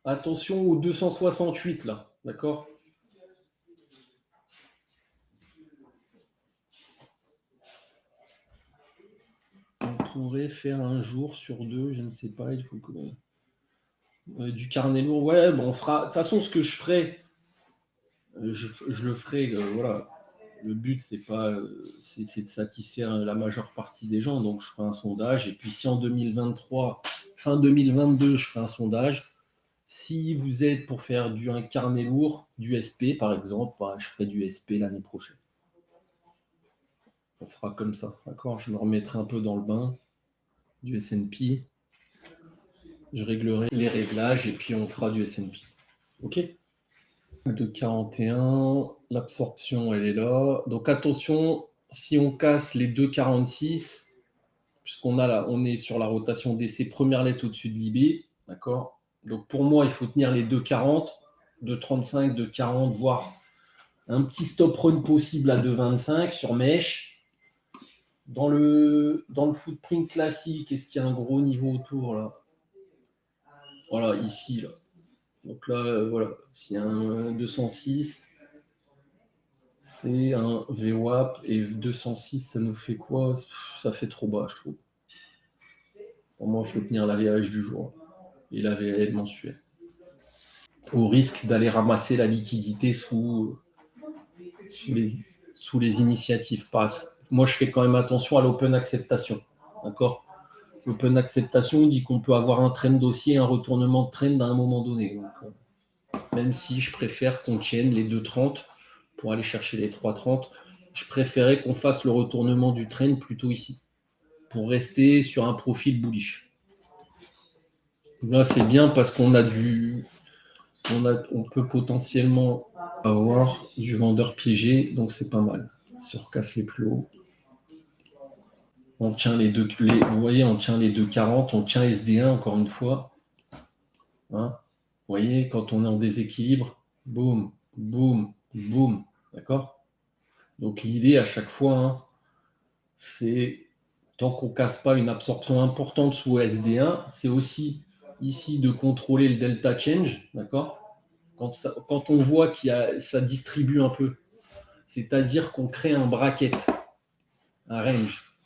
Attention au 268 là. D'accord? On pourrait faire un jour sur deux, je ne sais pas, il faut que... du carnet lourd, ouais, bon, on fera... De toute façon, ce que je ferai, je le ferai, voilà. Le but, c'est de satisfaire la majeure partie des gens, donc je ferai un sondage, et puis si en 2023, fin 2022, je ferai un sondage, si vous êtes pour faire un carnet lourd, du SP par exemple, bah, je ferai du SP l'année prochaine. On fera comme ça, d'accord? Je me remettrai un peu dans le bain du S&P. Je réglerai les réglages et puis on fera du S&P. OK? 2,41, l'absorption, elle est là. Donc attention, si on casse les 2,46, puisqu'on a là, on est sur la rotation DC, première lettre au-dessus de l'IB, d'accord? Donc pour moi, il faut tenir les 2,40, 2,35, 2,40, voire un petit stop run possible à 2,25 sur mèche. Dans le footprint classique, est-ce qu'il y a un gros niveau autour là? Voilà, ici, là. Donc là, voilà, s'il y a un 206, c'est un VWAP, et 206, ça nous fait quoi? Ça fait trop bas, je trouve. Pour moi, il faut tenir la VH du jour et la VL mensuelle. Au risque d'aller ramasser la liquidité sous les initiatives. Moi, je fais quand même attention à l'open acceptation. D'accord? L'open acceptation dit qu'on peut avoir un trend dossier, un retournement de trend à un moment donné. Donc, même si je préfère qu'on tienne les 2,30 pour aller chercher les 3,30. Je préférais qu'on fasse le retournement du trend plutôt ici, pour rester sur un profil bullish. Là, c'est bien parce qu'on a on peut potentiellement avoir du vendeur piégé, donc c'est pas mal. Si on recasse les plus hauts, on tient vous voyez, on tient les 2,40, on tient SD1 encore une fois. Hein, vous voyez, quand on est en déséquilibre, boum, boum, boum, d'accord? Donc l'idée à chaque fois, hein, c'est tant qu'on ne casse pas une absorption importante sous SD1, c'est aussi ici de contrôler le delta change, d'accord? Quand on voit ça distribue un peu, c'est-à-dire qu'on crée un bracket, un range,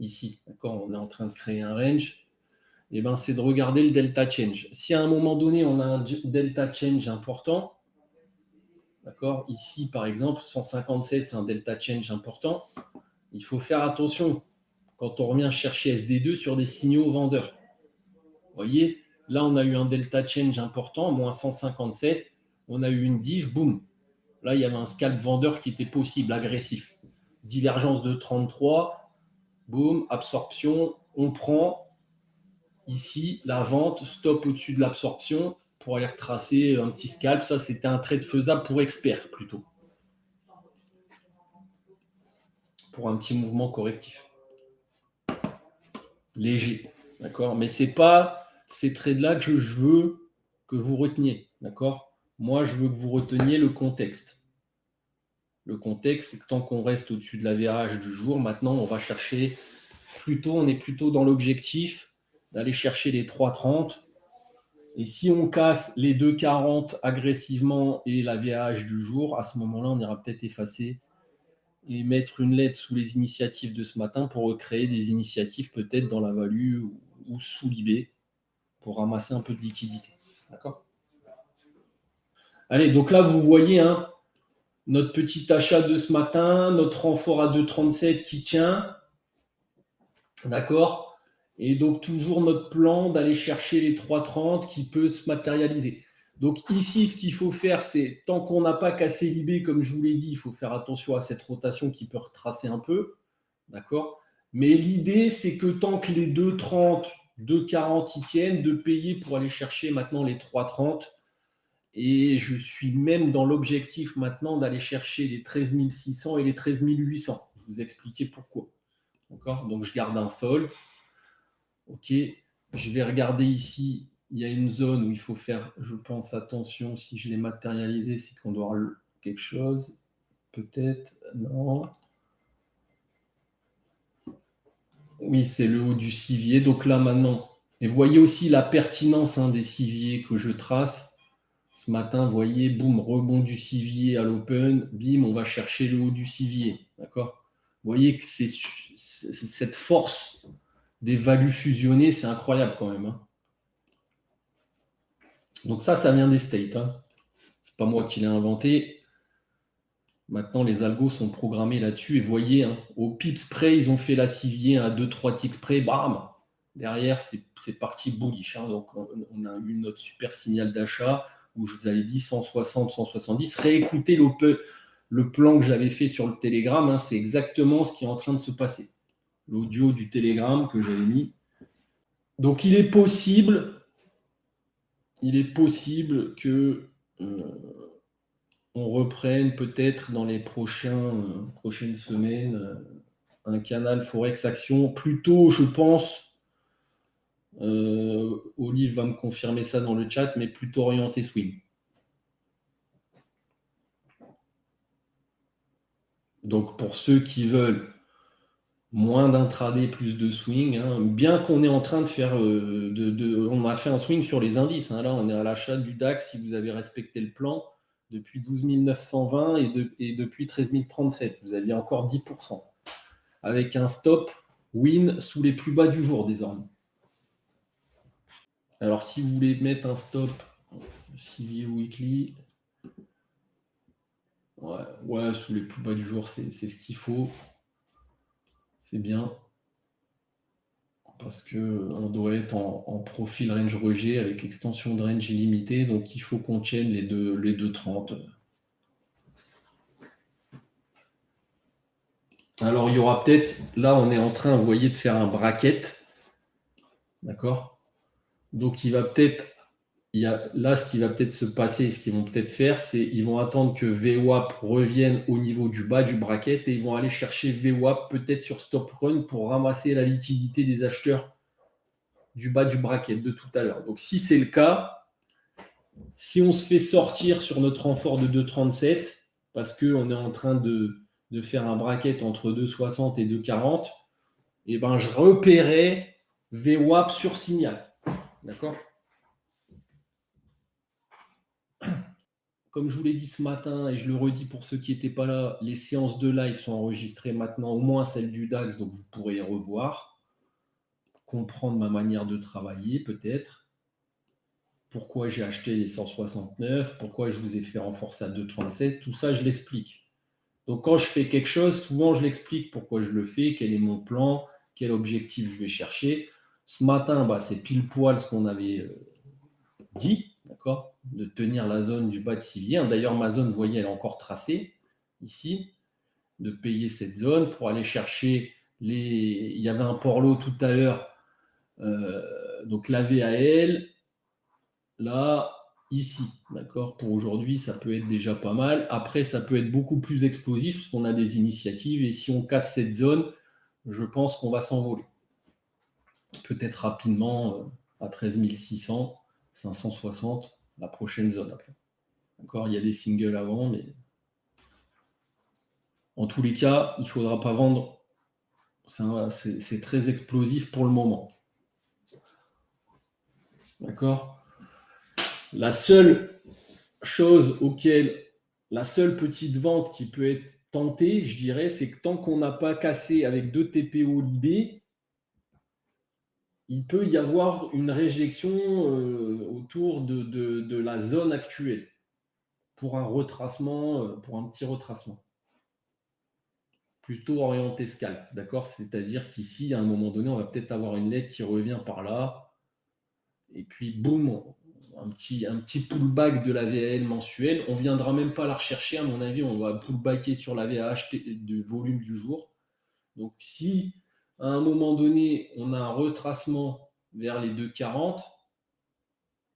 ici, d'accord? On est en train de créer un range, et ben c'est de regarder le delta change. Si à un moment donné, on a un delta change important, d'accord? Ici, par exemple, 157, c'est un delta change important, il faut faire attention quand on revient chercher SD2 sur des signaux vendeurs. Vous voyez, là, on a eu un delta change important, moins 157. On a eu une div, boum. Là, il y avait un scalp vendeur qui était possible, agressif. Divergence de 33, boum, absorption. On prend ici la vente, stop au-dessus de l'absorption pour aller retracer un petit scalp. Ça, c'était un trade faisable pour expert plutôt. Pour un petit mouvement correctif. Léger. D'accord? Mais c'est pas ces trades-là que je veux que vous reteniez. D'accord? Moi, je veux que vous reteniez le contexte. Le contexte, c'est que tant qu'on reste au-dessus de la VRH du jour, maintenant, on va chercher on est plutôt dans l'objectif d'aller chercher les 3,30. Et si on casse les 2,40 agressivement et la VRH du jour, à ce moment-là, on ira peut-être effacer et mettre une lettre sous les initiatives de ce matin pour recréer des initiatives peut-être dans la value ou sous l'IB pour ramasser un peu de liquidité. D'accord? Allez, donc là, vous voyez hein, notre petit achat de ce matin, notre renfort à 2,37 qui tient. D'accord? Et donc, toujours notre plan d'aller chercher les 3,30 qui peut se matérialiser. Donc ici, ce qu'il faut faire, c'est tant qu'on n'a pas cassé l'IB, comme je vous l'ai dit, il faut faire attention à cette rotation qui peut retracer un peu. D'accord? Mais l'idée, c'est que tant que les 2,30, 2,40 y tiennent, de payer pour aller chercher maintenant les 3,30. Et je suis même dans l'objectif maintenant d'aller chercher les 13 600 et les 13 800. Je vous expliquer pourquoi. D'accord? Donc, je garde un sol. OK. Je vais regarder ici. Il y a une zone où il faut faire, je pense, attention. Si je l'ai matérialisé, c'est qu'on doit avoir quelque chose. Peut-être. Non. Oui, c'est le haut du civier. Donc là, maintenant, et vous voyez aussi la pertinence des civiers que je trace. Ce matin, vous voyez, boum, rebond du civier à l'open, bim, on va chercher le haut du civier. D'accord? Vous voyez que c'est cette force des values fusionnées, c'est incroyable quand même. Hein. Donc ça vient des States. Hein. C'est pas moi qui l'ai inventé. Maintenant, les algos sont programmés là-dessus. Et vous voyez, hein, au pips près, ils ont fait la civier à 2-3 ticks près, bam! Derrière, c'est parti bullish. Hein. Donc, on a eu notre super signal d'achat où je vous avais dit 160, 170. Réécoutez le plan que j'avais fait sur le Telegram. Hein, c'est exactement ce qui est en train de se passer. L'audio du Telegram que j'avais mis. Donc, il est possible que on reprenne peut-être dans les prochaines semaines un canal Forex Action. Plutôt, je pense, Olive va me confirmer ça dans le chat, mais plutôt orienté swing. Donc pour ceux qui veulent moins d'intraday, plus de swing, hein, bien qu'on est en train de faire, on a fait un swing sur les indices. Hein, là, on est à l'achat du DAX si vous avez respecté le plan depuis 12 920 et depuis 13 037. Vous aviez encore 10%. Avec un stop win sous les plus bas du jour désormais. Alors si vous voulez mettre un stop CVE Weekly, ouais, sous les plus bas du jour, c'est ce qu'il faut. C'est bien. Parce qu'on doit être en profil range rejet avec extension de range illimitée, donc il faut qu'on tienne les 2,30. Alors, il y aura peut-être, là, on est en train, vous voyez, de faire un bracket. D'accord? Donc, il va peut-être, là, ce qui va peut-être se passer, ce qu'ils vont peut-être faire, c'est ils vont attendre que VWAP revienne au niveau du bas du bracket et ils vont aller chercher VWAP peut-être sur stop run pour ramasser la liquidité des acheteurs du bas du bracket de tout à l'heure. Donc, si c'est le cas, si on se fait sortir sur notre renfort de 2,37 parce qu'on est en train de faire un bracket entre 2,60 et 2,40, et ben je repérais VWAP sur signal. D'accord? Comme je vous l'ai dit ce matin, et je le redis pour ceux qui n'étaient pas là, les séances de live sont enregistrées maintenant, au moins celles du DAX, donc vous pourrez les revoir, comprendre ma manière de travailler peut-être, pourquoi j'ai acheté les 169, pourquoi je vous ai fait renforcer à 2,37, tout ça je l'explique. Donc quand je fais quelque chose, souvent je l'explique pourquoi je le fais, quel est mon plan, quel objectif je vais chercher. Ce matin, c'est pile poil ce qu'on avait dit, d'accord, de tenir la zone du bas de civier. D'ailleurs, ma zone, vous voyez, elle est encore tracée ici, de payer cette zone pour aller chercher les. Il y avait un porlo tout à l'heure, donc la VAL, là, ici, d'accord. Pour aujourd'hui, ça peut être déjà pas mal. Après, ça peut être beaucoup plus explosif parce qu'on a des initiatives et si on casse cette zone, je pense qu'on va s'envoler. Peut-être rapidement à 13 600, 560, la prochaine zone après. D'accord, il y a des singles avant, mais en tous les cas, il ne faudra pas vendre. C'est très explosif pour le moment. D'accord. La seule chose la seule petite vente qui peut être tentée, je dirais, c'est que tant qu'on n'a pas cassé avec 2 TPO Libé, il peut y avoir une réjection autour de la zone actuelle pour un retracement, pour un petit retracement. Plutôt orienté scalp, d'accord? C'est-à-dire qu'ici, à un moment donné, on va peut-être avoir une lettre qui revient par là, et puis boum, un petit pullback de la VAL mensuelle. On ne viendra même pas la rechercher, à mon avis, on va pullbacker sur la VAH du volume du jour. Donc si à un moment donné, on a un retracement vers les 2,40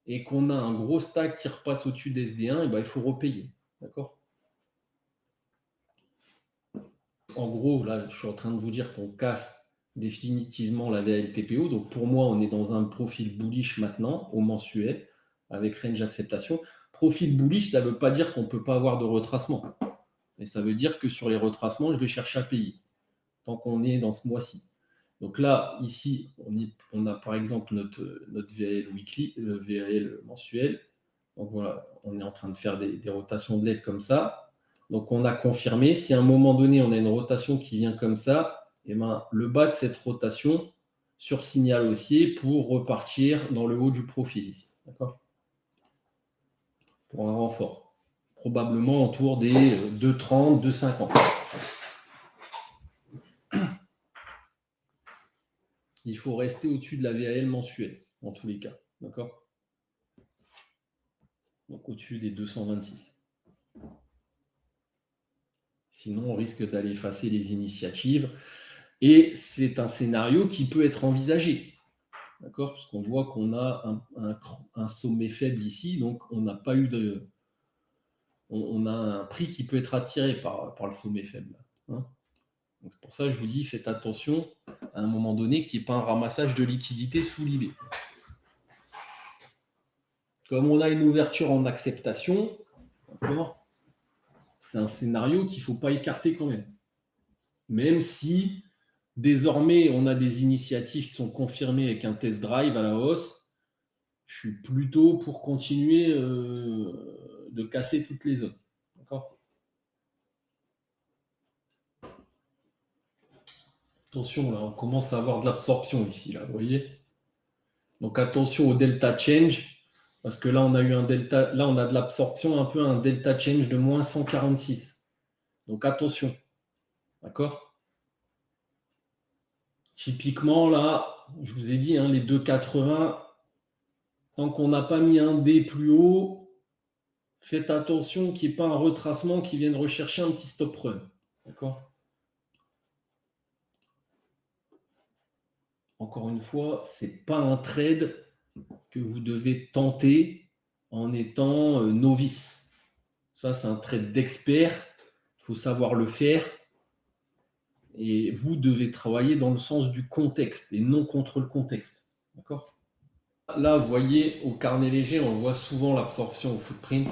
et qu'on a un gros stack qui repasse au-dessus d'SD1, et ben, il faut repayer, d'accord? En gros, là, je suis en train de vous dire qu'on casse définitivement la VLTPO. Donc, pour moi, on est dans un profil bullish maintenant, au mensuel, avec range acceptation. Profil bullish, ça ne veut pas dire qu'on ne peut pas avoir de retracement. Mais ça veut dire que sur les retracements, je vais chercher à payer, tant qu'on est dans ce mois-ci. Donc là, ici, on a par exemple notre VAL weekly, VAL mensuel. Donc voilà, on est en train de faire des rotations de LED comme ça. Donc on a confirmé, si à un moment donné on a une rotation qui vient comme ça, et ben, le bas de cette rotation sur signal haussier pour repartir dans le haut du profil ici. D'accord? Pour un renfort. Probablement autour des 2,30, 2,50. Il faut rester au-dessus de la VAL mensuelle, en tous les cas. D'accord? Donc au-dessus des 226. Sinon, on risque d'aller effacer les initiatives. Et c'est un scénario qui peut être envisagé. D'accord? Parce qu'on voit qu'on a un sommet faible ici, donc on n'a pas eu de. On a un prix qui peut être attiré par le sommet faible. Hein, donc c'est pour ça que je vous dis, faites attention à un moment donné qu'il n'y ait pas un ramassage de liquidité sous l'IB. Comme on a une ouverture en acceptation, c'est un scénario qu'il ne faut pas écarter quand même. Même si désormais on a des initiatives qui sont confirmées avec un test drive à la hausse, je suis plutôt pour continuer de casser toutes les zones. D'accord? Attention, là, on commence à avoir de l'absorption ici, là, vous voyez? Donc attention au delta change, parce que là, on a eu un delta, là, on a de l'absorption, un peu un delta change de moins 146. Donc attention. D'accord? Typiquement, là, je vous ai dit, hein, les 2,80, tant qu'on n'a pas mis un D plus haut, faites attention qu'il n'y ait pas un retracement qui vienne rechercher un petit stop run. D'accord? encore une fois, ce n'est pas un trade que vous devez tenter en étant novice. Ça, c'est un trade d'expert. Il faut savoir le faire. Et vous devez travailler dans le sens du contexte et non contre le contexte. D'accord ? Là, vous voyez, au carnet léger, on voit souvent l'absorption au footprint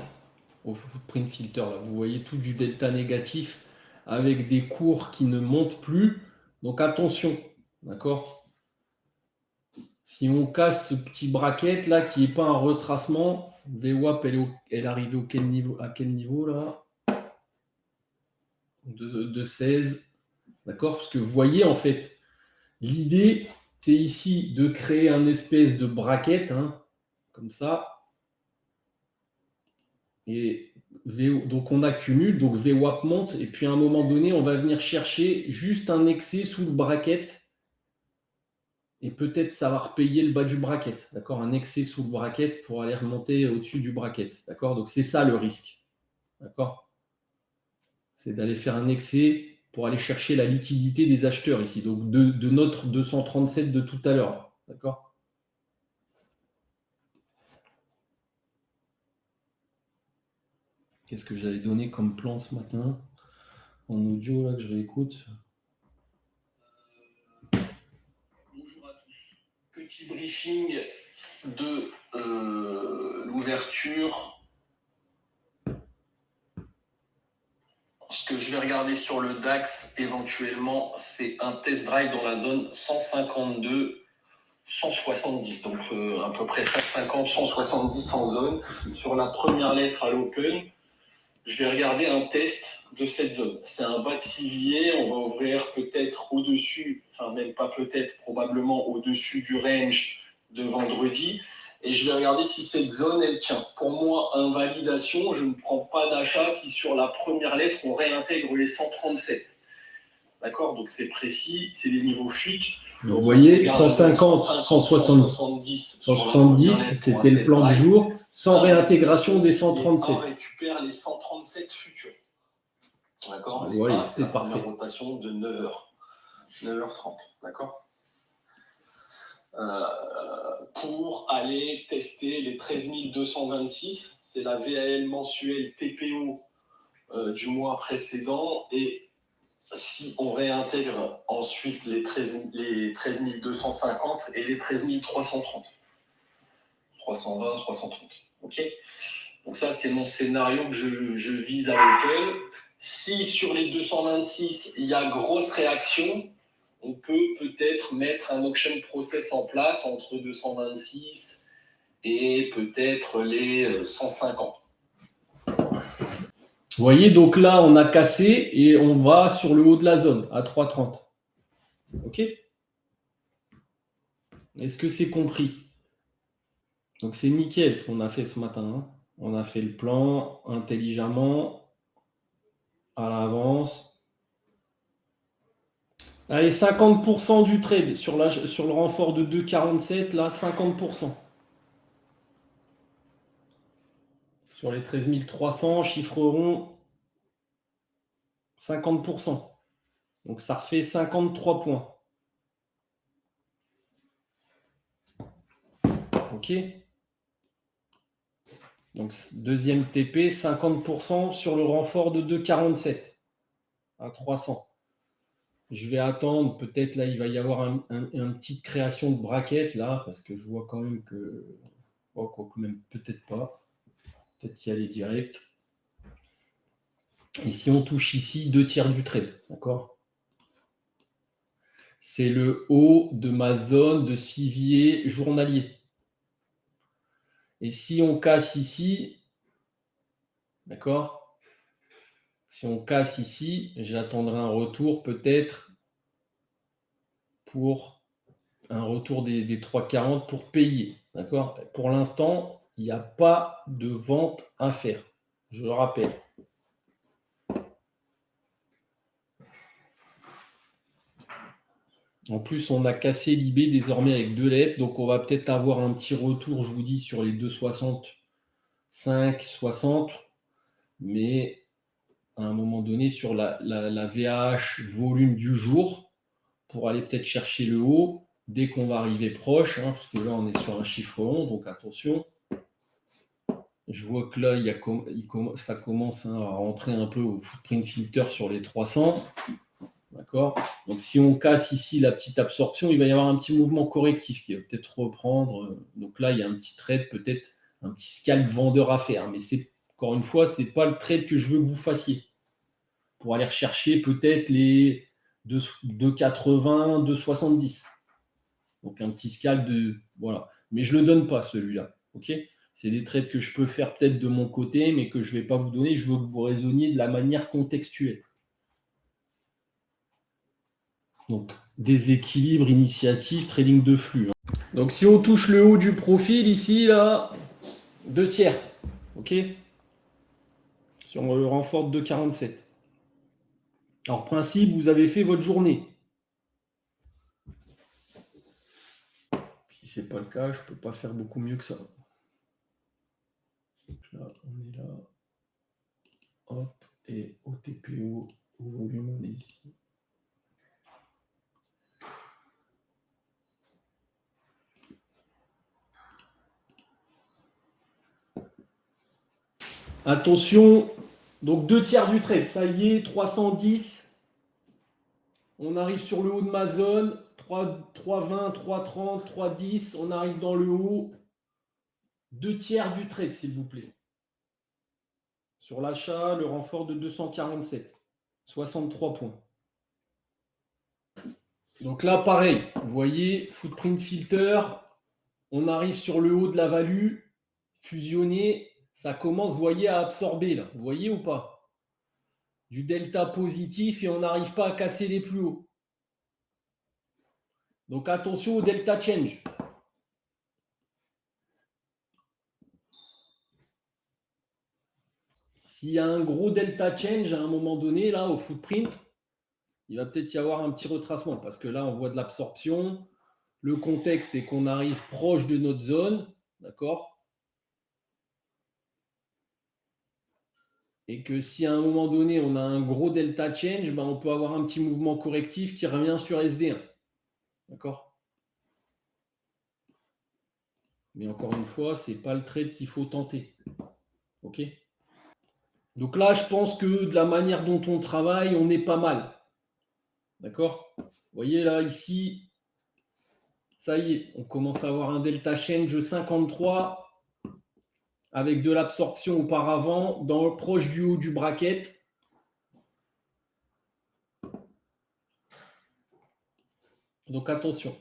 filter. Là. Vous voyez tout du delta négatif avec des cours qui ne montent plus. Donc attention, d'accord ? Si on casse ce petit bracket là, qui n'est pas un retracement, VWAP, elle est arrivée à quel niveau là ? De 16. D'accord ? Parce que vous voyez, en fait, l'idée, c'est ici de créer un espèce de bracket, hein, comme ça. Et donc on accumule, donc VWAP monte, et puis à un moment donné, on va venir chercher juste un excès sous le bracket. Et peut-être ça va repayer le bas du bracket, d'accord ? Un excès sous le bracket pour aller remonter au-dessus du bracket, d'accord ? Donc c'est ça le risque, d'accord ? C'est d'aller faire un excès pour aller chercher la liquidité des acheteurs ici, donc de notre 237 de tout à l'heure, d'accord ? Qu'est-ce que j'avais donné comme plan ce matin en audio là que je réécoute ? Bonjour à tous. Petit briefing de l'ouverture. Ce que je vais regarder sur le DAX éventuellement, c'est un test drive dans la zone 152, 170. Donc à peu près 150, 170 en zone. Sur la première lettre à l'open, je vais regarder un test de cette zone. C'est un bas de civier. On va ouvrir peut-être au-dessus, enfin même pas peut-être, probablement au-dessus du range de vendredi. Et je vais regarder si cette zone, elle tient. Pour moi, invalidation, je ne prends pas d'achat si sur la première lettre, on réintègre les 137. D'accord ? Donc c'est précis, c'est des niveaux FUT. Donc vous voyez, 150, 170, 170, c'était le plan du jour, sans réintégration des 137. On récupère les 137 futurs. D'accord ? Voilà, c'est la première rotation de 9h. 9h30, d'accord ? Pour aller tester les 13 226, c'est la VAL mensuelle TPO du mois précédent, et si on réintègre ensuite les 13 250 et les 13 330. 320, 330. Ok ? Donc ça, c'est mon scénario que je vise à l'open. Si sur les 226, il y a grosse réaction, on peut peut-être mettre un auction process en place entre 226 et peut-être les 150. Vous voyez, donc là, on a cassé et on va sur le haut de la zone, à 3,30. OK ? Est-ce que c'est compris ? Donc, c'est nickel ce qu'on a fait ce matin. Hein. On a fait le plan intelligemment, à l'avance. Allez, 50% du trade sur le renfort de 2,47, là, 50%. Sur les 13 300, chiffreront 50%. Donc, ça refait 53 points. OK ? Donc, deuxième TP, 50% sur le renfort de 2,47 à 300. Je vais attendre, peut-être là, il va y avoir une petite création de bracket là, parce que je vois quand même que... Oh, quoi, même peut-être pas. Peut-être y aller direct. Et si on touche ici, 2/3 du trade, d'accord ? C'est le haut de ma zone de civier journalier. Et si on casse ici, d'accord ? Si on casse ici, j'attendrai un retour peut-être pour un retour des 3,40 pour payer. D'accord ? Pour l'instant, il n'y a pas de vente à faire. Je le rappelle. En plus, on a cassé l'IB désormais avec 2 lettres. Donc, on va peut-être avoir un petit retour, je vous dis, sur les 2,65, 60. Mais à un moment donné, sur la VAH volume du jour, pour aller peut-être chercher le haut, dès qu'on va arriver proche, hein, parce que là, on est sur un chiffre rond, donc attention. Je vois que là, ça commence à rentrer un peu au footprint filter sur les 300. D'accord. Donc, si on casse ici la petite absorption, il va y avoir un petit mouvement correctif qui va peut-être reprendre. Donc là, il y a un petit trade, peut-être un petit scalp vendeur à faire. Mais encore une fois, ce n'est pas le trade que je veux que vous fassiez. Pour aller rechercher peut-être les 2,80, 2,70. Donc un petit scalp de. Voilà. Mais je ne le donne pas, celui-là. OK ? C'est des trades que je peux faire peut-être de mon côté, mais que je ne vais pas vous donner. Je veux que vous raisonniez de la manière contextuelle. Donc, déséquilibre, initiative, trading de flux. Donc, si on touche le haut du profil ici, là, 2 tiers. OK ? Sur le renfort de 2,47. Alors, principe, vous avez fait votre journée. Si ce n'est pas le cas, je ne peux pas faire beaucoup mieux que ça. Là, on est là. Hop, et au TPO, au volume, on est ici. Attention, donc 2 tiers du trade, ça y est, 310. On arrive sur le haut de ma zone, 3,20, 3,30, 3,10, on arrive dans le haut. 2 tiers du trade, s'il vous plaît. Sur l'achat, le renfort de 247, 63 points. Donc là, pareil, vous voyez, footprint filter, on arrive sur le haut de la value, fusionné, ça commence, vous voyez, à absorber là. Vous voyez ou pas? Du delta positif et on n'arrive pas à casser les plus hauts. Donc attention au delta change. S'il y a un gros delta change à un moment donné, là, au footprint, il va peut-être y avoir un petit retracement parce que là, on voit de l'absorption. Le contexte, c'est qu'on arrive proche de notre zone, d'accord? Et que si à un moment donné, on a un gros delta change, ben, on peut avoir un petit mouvement correctif qui revient sur SD1. D'accord? Mais encore une fois, ce n'est pas le trade qu'il faut tenter. OK? Donc là, je pense que de la manière dont on travaille, on est pas mal. D'accord? Vous voyez là, ici, ça y est, on commence à avoir un delta change 53 avec de l'absorption auparavant, proche du haut du bracket. Donc attention.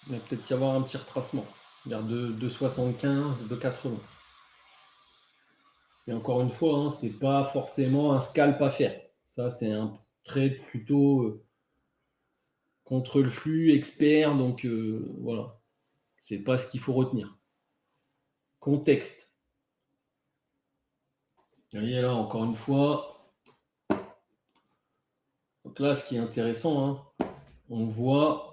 Il va peut-être y avoir un petit retracement vers 2,75, 2,80. Et encore une fois, hein, ce n'est pas forcément un scalp à faire. Ça, c'est un trade plutôt contre le flux, expert. Donc voilà, c'est pas ce qu'il faut retenir. Contexte. Vous voyez là, encore une fois. Donc là, ce qui est intéressant, hein, on voit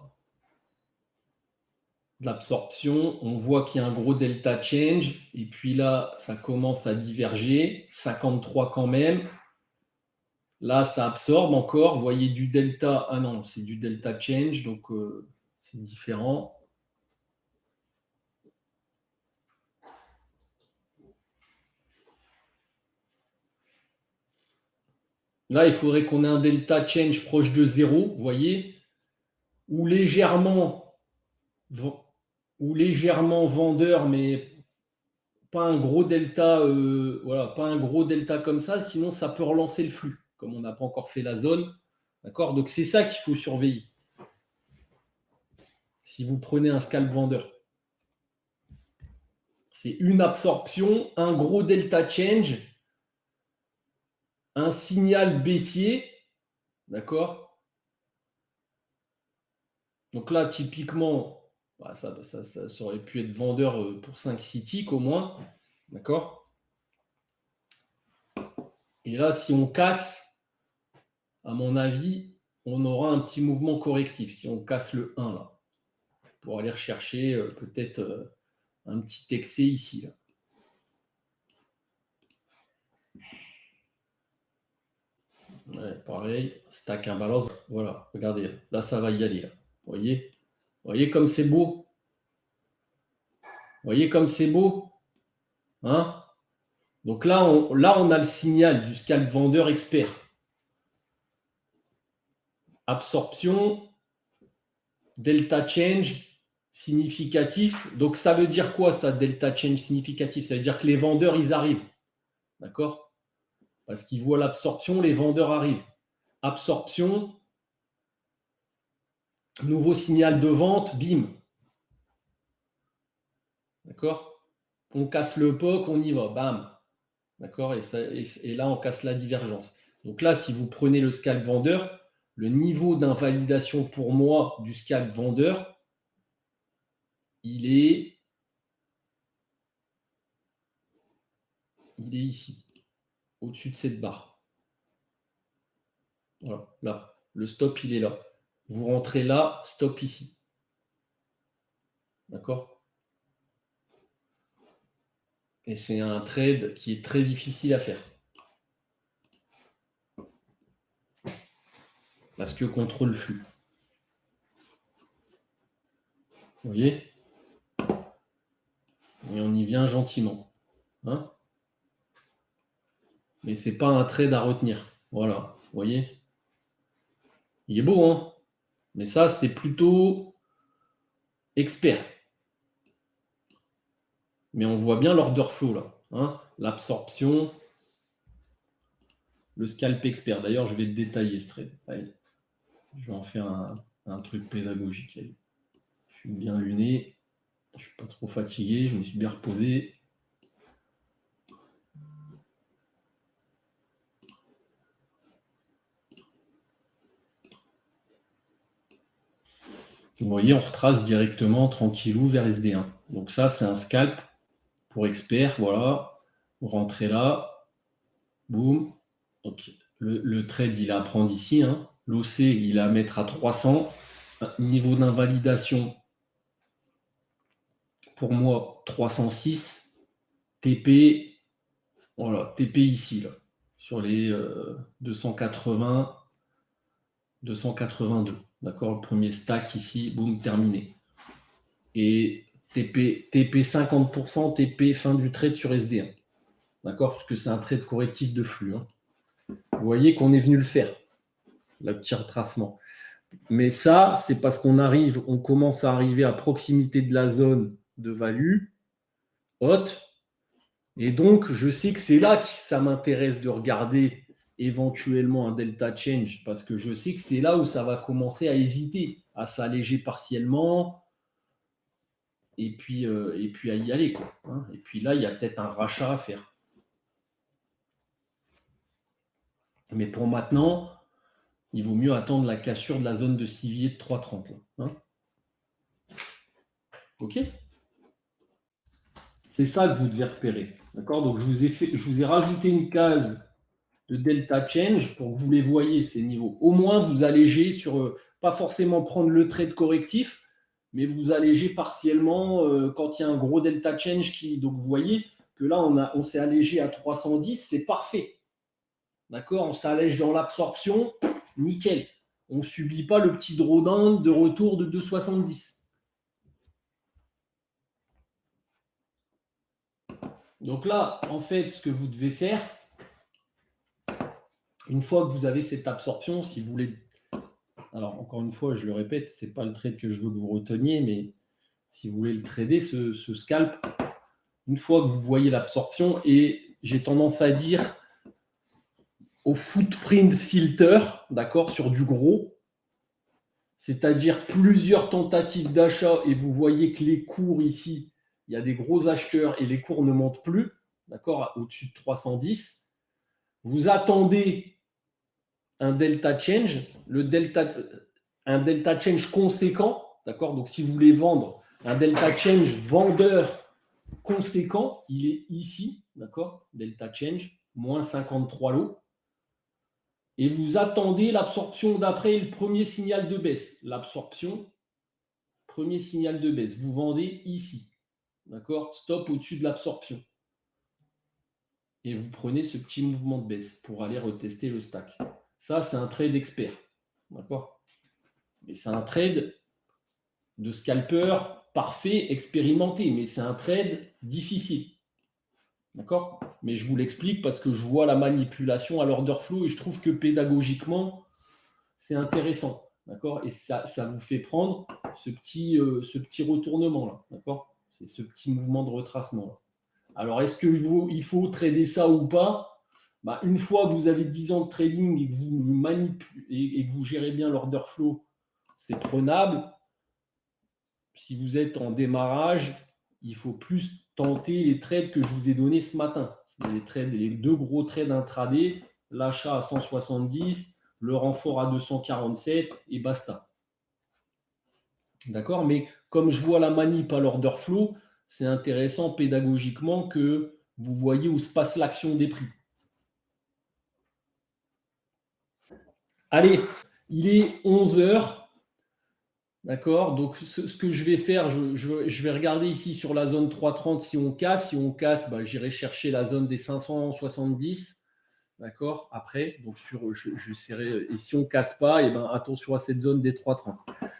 de l'absorption, on voit qu'il y a un gros delta change, et puis là, ça commence à diverger, 53 quand même. Là, ça absorbe encore, vous voyez du delta, ah non, c'est du delta change, donc c'est différent. Là, il faudrait qu'on ait un delta change proche de 0, vous voyez, ou légèrement vendeur, mais pas un gros delta, voilà, pas un gros delta comme ça, sinon ça peut relancer le flux, comme on n'a pas encore fait la zone. D'accord? Donc c'est ça qu'il faut surveiller. Si vous prenez un scalp vendeur. C'est une absorption, un gros delta change, un signal baissier. D'accord? Donc là, typiquement, bah, ça aurait pu être vendeur pour 5-6 ticks au moins. D'accord? Et là, si on casse, à mon avis, on aura un petit mouvement correctif. Si on casse le 1 là, pour aller rechercher peut-être un petit excès ici. Là. Ouais, pareil, stack imbalance. Voilà, regardez, là, ça va y aller. Là. Vous voyez comme c'est beau. Vous voyez comme c'est beau. Hein? Donc là on a le signal du scalp vendeur expert. Absorption, delta change significatif. Donc ça veut dire quoi ça, delta change significatif? Ça veut dire que les vendeurs, ils arrivent. D'accord? Parce qu'ils voient l'absorption, les vendeurs arrivent. Absorption, nouveau signal de vente, bim. D'accord? On casse le POC, on y va, bam. D'accord? Et là, on casse la divergence. Donc là, si vous prenez le scalp vendeur, le niveau d'invalidation pour moi du scalp vendeur, il est ici, au-dessus de cette barre. Voilà, là. Le stop, il est là. Vous rentrez là, stop ici. D'accord? Et c'est un trade qui est très difficile à faire. Parce que contrôle flux. Vous voyez? Et on y vient gentiment. Hein? Mais ce n'est pas un trade à retenir. Voilà, vous voyez? Il est beau, hein? Mais ça, c'est plutôt expert. Mais on voit bien l'order flow là. Hein, l'absorption, le scalp expert. D'ailleurs, je vais détailler ce trade. Allez, je vais en faire un truc pédagogique. Allez. Je suis bien luné. Je ne suis pas trop fatigué. Je me suis bien reposé. Vous voyez, on retrace directement tranquillou vers SD1. Donc ça, c'est un scalp pour expert. Voilà. Vous rentrez là. Boum. Ok. Le trade, il est à prendre ici. Hein. L'OC, il est à mettre à 300. Niveau d'invalidation, pour moi, 306. TP, voilà, TP ici, là, sur les 280, 282. D'accord, le premier stack ici, boum, terminé. Et TP 50%, TP fin du trade sur SD1. D'accord, parce que c'est un trade correctif de flux. Hein. Vous voyez qu'on est venu le faire, le petit retracement. Mais ça, c'est parce on commence à arriver à proximité de la zone de value haute. Et donc, je sais que c'est là que ça m'intéresse de regarder éventuellement un delta change, parce que je sais que c'est là où ça va commencer à hésiter, à s'alléger partiellement, et puis à y aller. Quoi, hein. Et puis là, il y a peut-être un rachat à faire. Mais pour maintenant, il vaut mieux attendre la cassure de la zone de civier de 3,30. Hein. OK? C'est ça que vous devez repérer. D'accord? Donc, je vous ai rajouté une case de delta change pour que vous les voyez, ces niveaux. Au moins, vous allégez sur, pas forcément prendre le trade correctif, mais vous allégez partiellement quand il y a un gros delta change qui. Donc, vous voyez que là, on s'est allégé à 310, c'est parfait. D'accord? On s'allège dans l'absorption, nickel. On ne subit pas le petit drawdown de retour de 2,70. Donc là, en fait, ce que vous devez faire, une fois que vous avez cette absorption, si vous voulez. Alors, encore une fois, je le répète, ce n'est pas le trade que je veux que vous reteniez, mais si vous voulez le trader, ce scalp, une fois que vous voyez l'absorption, et j'ai tendance à dire au footprint filter, d'accord, sur du gros, c'est-à-dire plusieurs tentatives d'achat, et vous voyez que les cours ici, il y a des gros acheteurs et les cours ne montent plus, d'accord, au-dessus de 310. Vous attendez un delta change, un delta change conséquent, d'accord? Donc, si vous voulez vendre un delta change vendeur conséquent, il est ici, d'accord? Delta change, moins 53 lots. Et vous attendez l'absorption d'après le premier signal de baisse. L'absorption, premier signal de baisse. Vous vendez ici, d'accord? Stop au-dessus de l'absorption. Et vous prenez ce petit mouvement de baisse pour aller retester le stack. Ça, c'est un trade expert. D'accord? Mais c'est un trade de scalper parfait, expérimenté, mais c'est un trade difficile. D'accord? Mais je vous l'explique parce que je vois la manipulation à l'order flow et je trouve que pédagogiquement, c'est intéressant. D'accord? Et ça vous fait prendre ce petit retournement-là. D'accord? C'est ce petit mouvement de retracement. Là. Alors, est-ce qu'il faut trader ça ou pas? Bah, une fois que vous avez 10 ans de trading et que vous manipulez et que vous gérez bien l'order flow, c'est prenable. Si vous êtes en démarrage, il faut plus tenter les trades que je vous ai donnés ce matin. Les deux gros trades intraday, l'achat à 170, le renfort à 247 et basta. D'accord? Mais comme je vois la manip à l'order flow, c'est intéressant pédagogiquement que vous voyez où se passe l'action des prix. Allez, il est 11 heures. D'accord? Donc, ce que je vais faire, je vais regarder ici sur la zone 330 si on casse. Si on casse, bah, j'irai chercher la zone des 570. D'accord? Après, donc et si on ne casse pas, et ben, attention à cette zone des 330.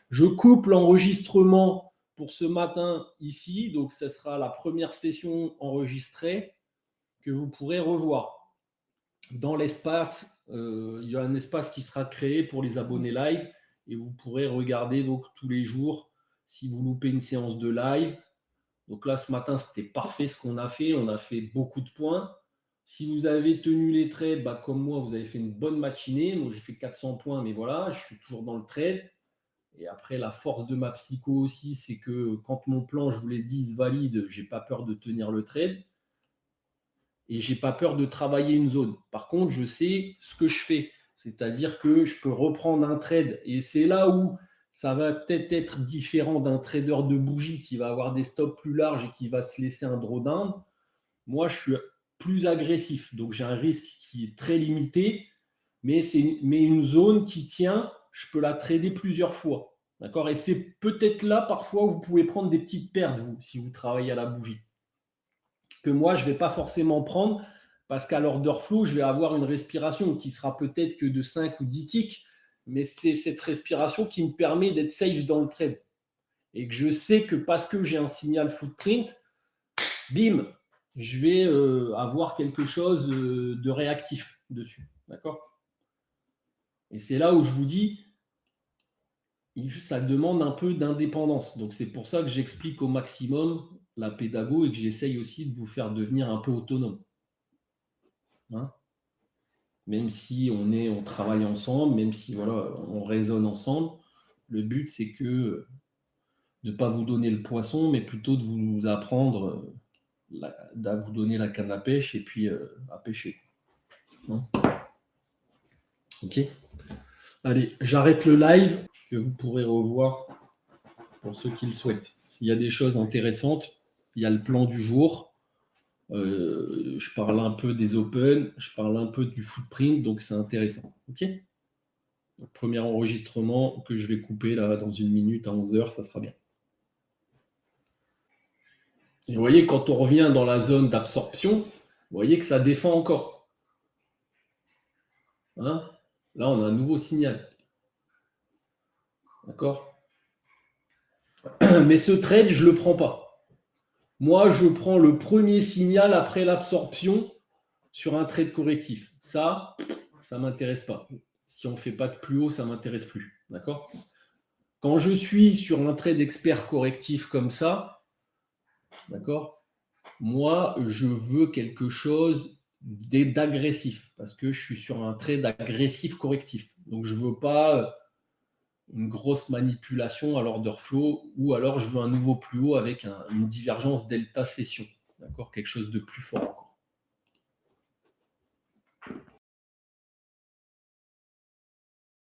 Je coupe l'enregistrement pour ce matin ici. Donc, ce sera la première session enregistrée que vous pourrez revoir. Dans l'espace, il y a un espace qui sera créé pour les abonnés live et vous pourrez regarder donc tous les jours si vous loupez une séance de live. Donc là, ce matin, c'était parfait ce qu'on a fait. On a fait beaucoup de points. Si vous avez tenu les trades, bah, comme moi, vous avez fait une bonne matinée. Moi, j'ai fait 400 points, mais voilà, je suis toujours dans le trade. Et après, la force de ma psycho aussi, c'est que quand mon plan, je vous l'ai dit, se valide, je n'ai pas peur de tenir le trade. Et je n'ai pas peur de travailler une zone. Par contre, je sais ce que je fais. C'est-à-dire que je peux reprendre un trade. Et c'est là où ça va peut-être être différent d'un trader de bougie qui va avoir des stops plus larges et qui va se laisser un drawdown. Moi, je suis plus agressif. Donc, j'ai un risque qui est très limité. Mais une zone qui tient, je peux la trader plusieurs fois. D'accord? Et c'est peut-être là, parfois, où vous pouvez prendre des petites pertes, vous, si vous travaillez à la bougie. Que moi, je ne vais pas forcément prendre parce qu'à l'order flow, je vais avoir une respiration qui sera peut-être que de 5 ou 10 ticks, mais c'est cette respiration qui me permet d'être safe dans le trade. Et que je sais que parce que j'ai un signal footprint, bim, je vais avoir quelque chose de réactif dessus. D'accord? Et c'est là où je vous dis, ça demande un peu d'indépendance. Donc c'est pour ça que j'explique au maximum la pédago et que j'essaye aussi de vous faire devenir un peu autonome. Hein? Même si on travaille ensemble, même si voilà, on raisonne ensemble, le but c'est que de ne pas vous donner le poisson, mais plutôt de vous apprendre à vous donner la canne à pêche et puis à pêcher. Hein? Ok. Allez, j'arrête le live que vous pourrez revoir pour ceux qui le souhaitent. S'il y a des choses intéressantes, il y a le plan du jour. Je parle un peu des open, je parle un peu du footprint, donc c'est intéressant. Ok. Donc, premier enregistrement que je vais couper là dans une minute à 11h, ça sera bien. Et vous voyez, quand on revient dans la zone d'absorption, vous voyez que ça défend encore. Hein? Là, on a un nouveau signal. D'accord? Mais ce trade, je ne le prends pas. Moi, je prends le premier signal après l'absorption sur un trade correctif. Ça ne m'intéresse pas. Si on ne fait pas de plus haut, ça ne m'intéresse plus. D'accord? Quand je suis sur un trade expert correctif comme ça, d'accord? Moi, je veux quelque chose d'agressif parce que je suis sur un trade agressif correctif. Donc, je ne veux pas une grosse manipulation à l'order flow ou alors je veux un nouveau plus haut avec une divergence delta session. D'accord? Quelque chose de plus fort.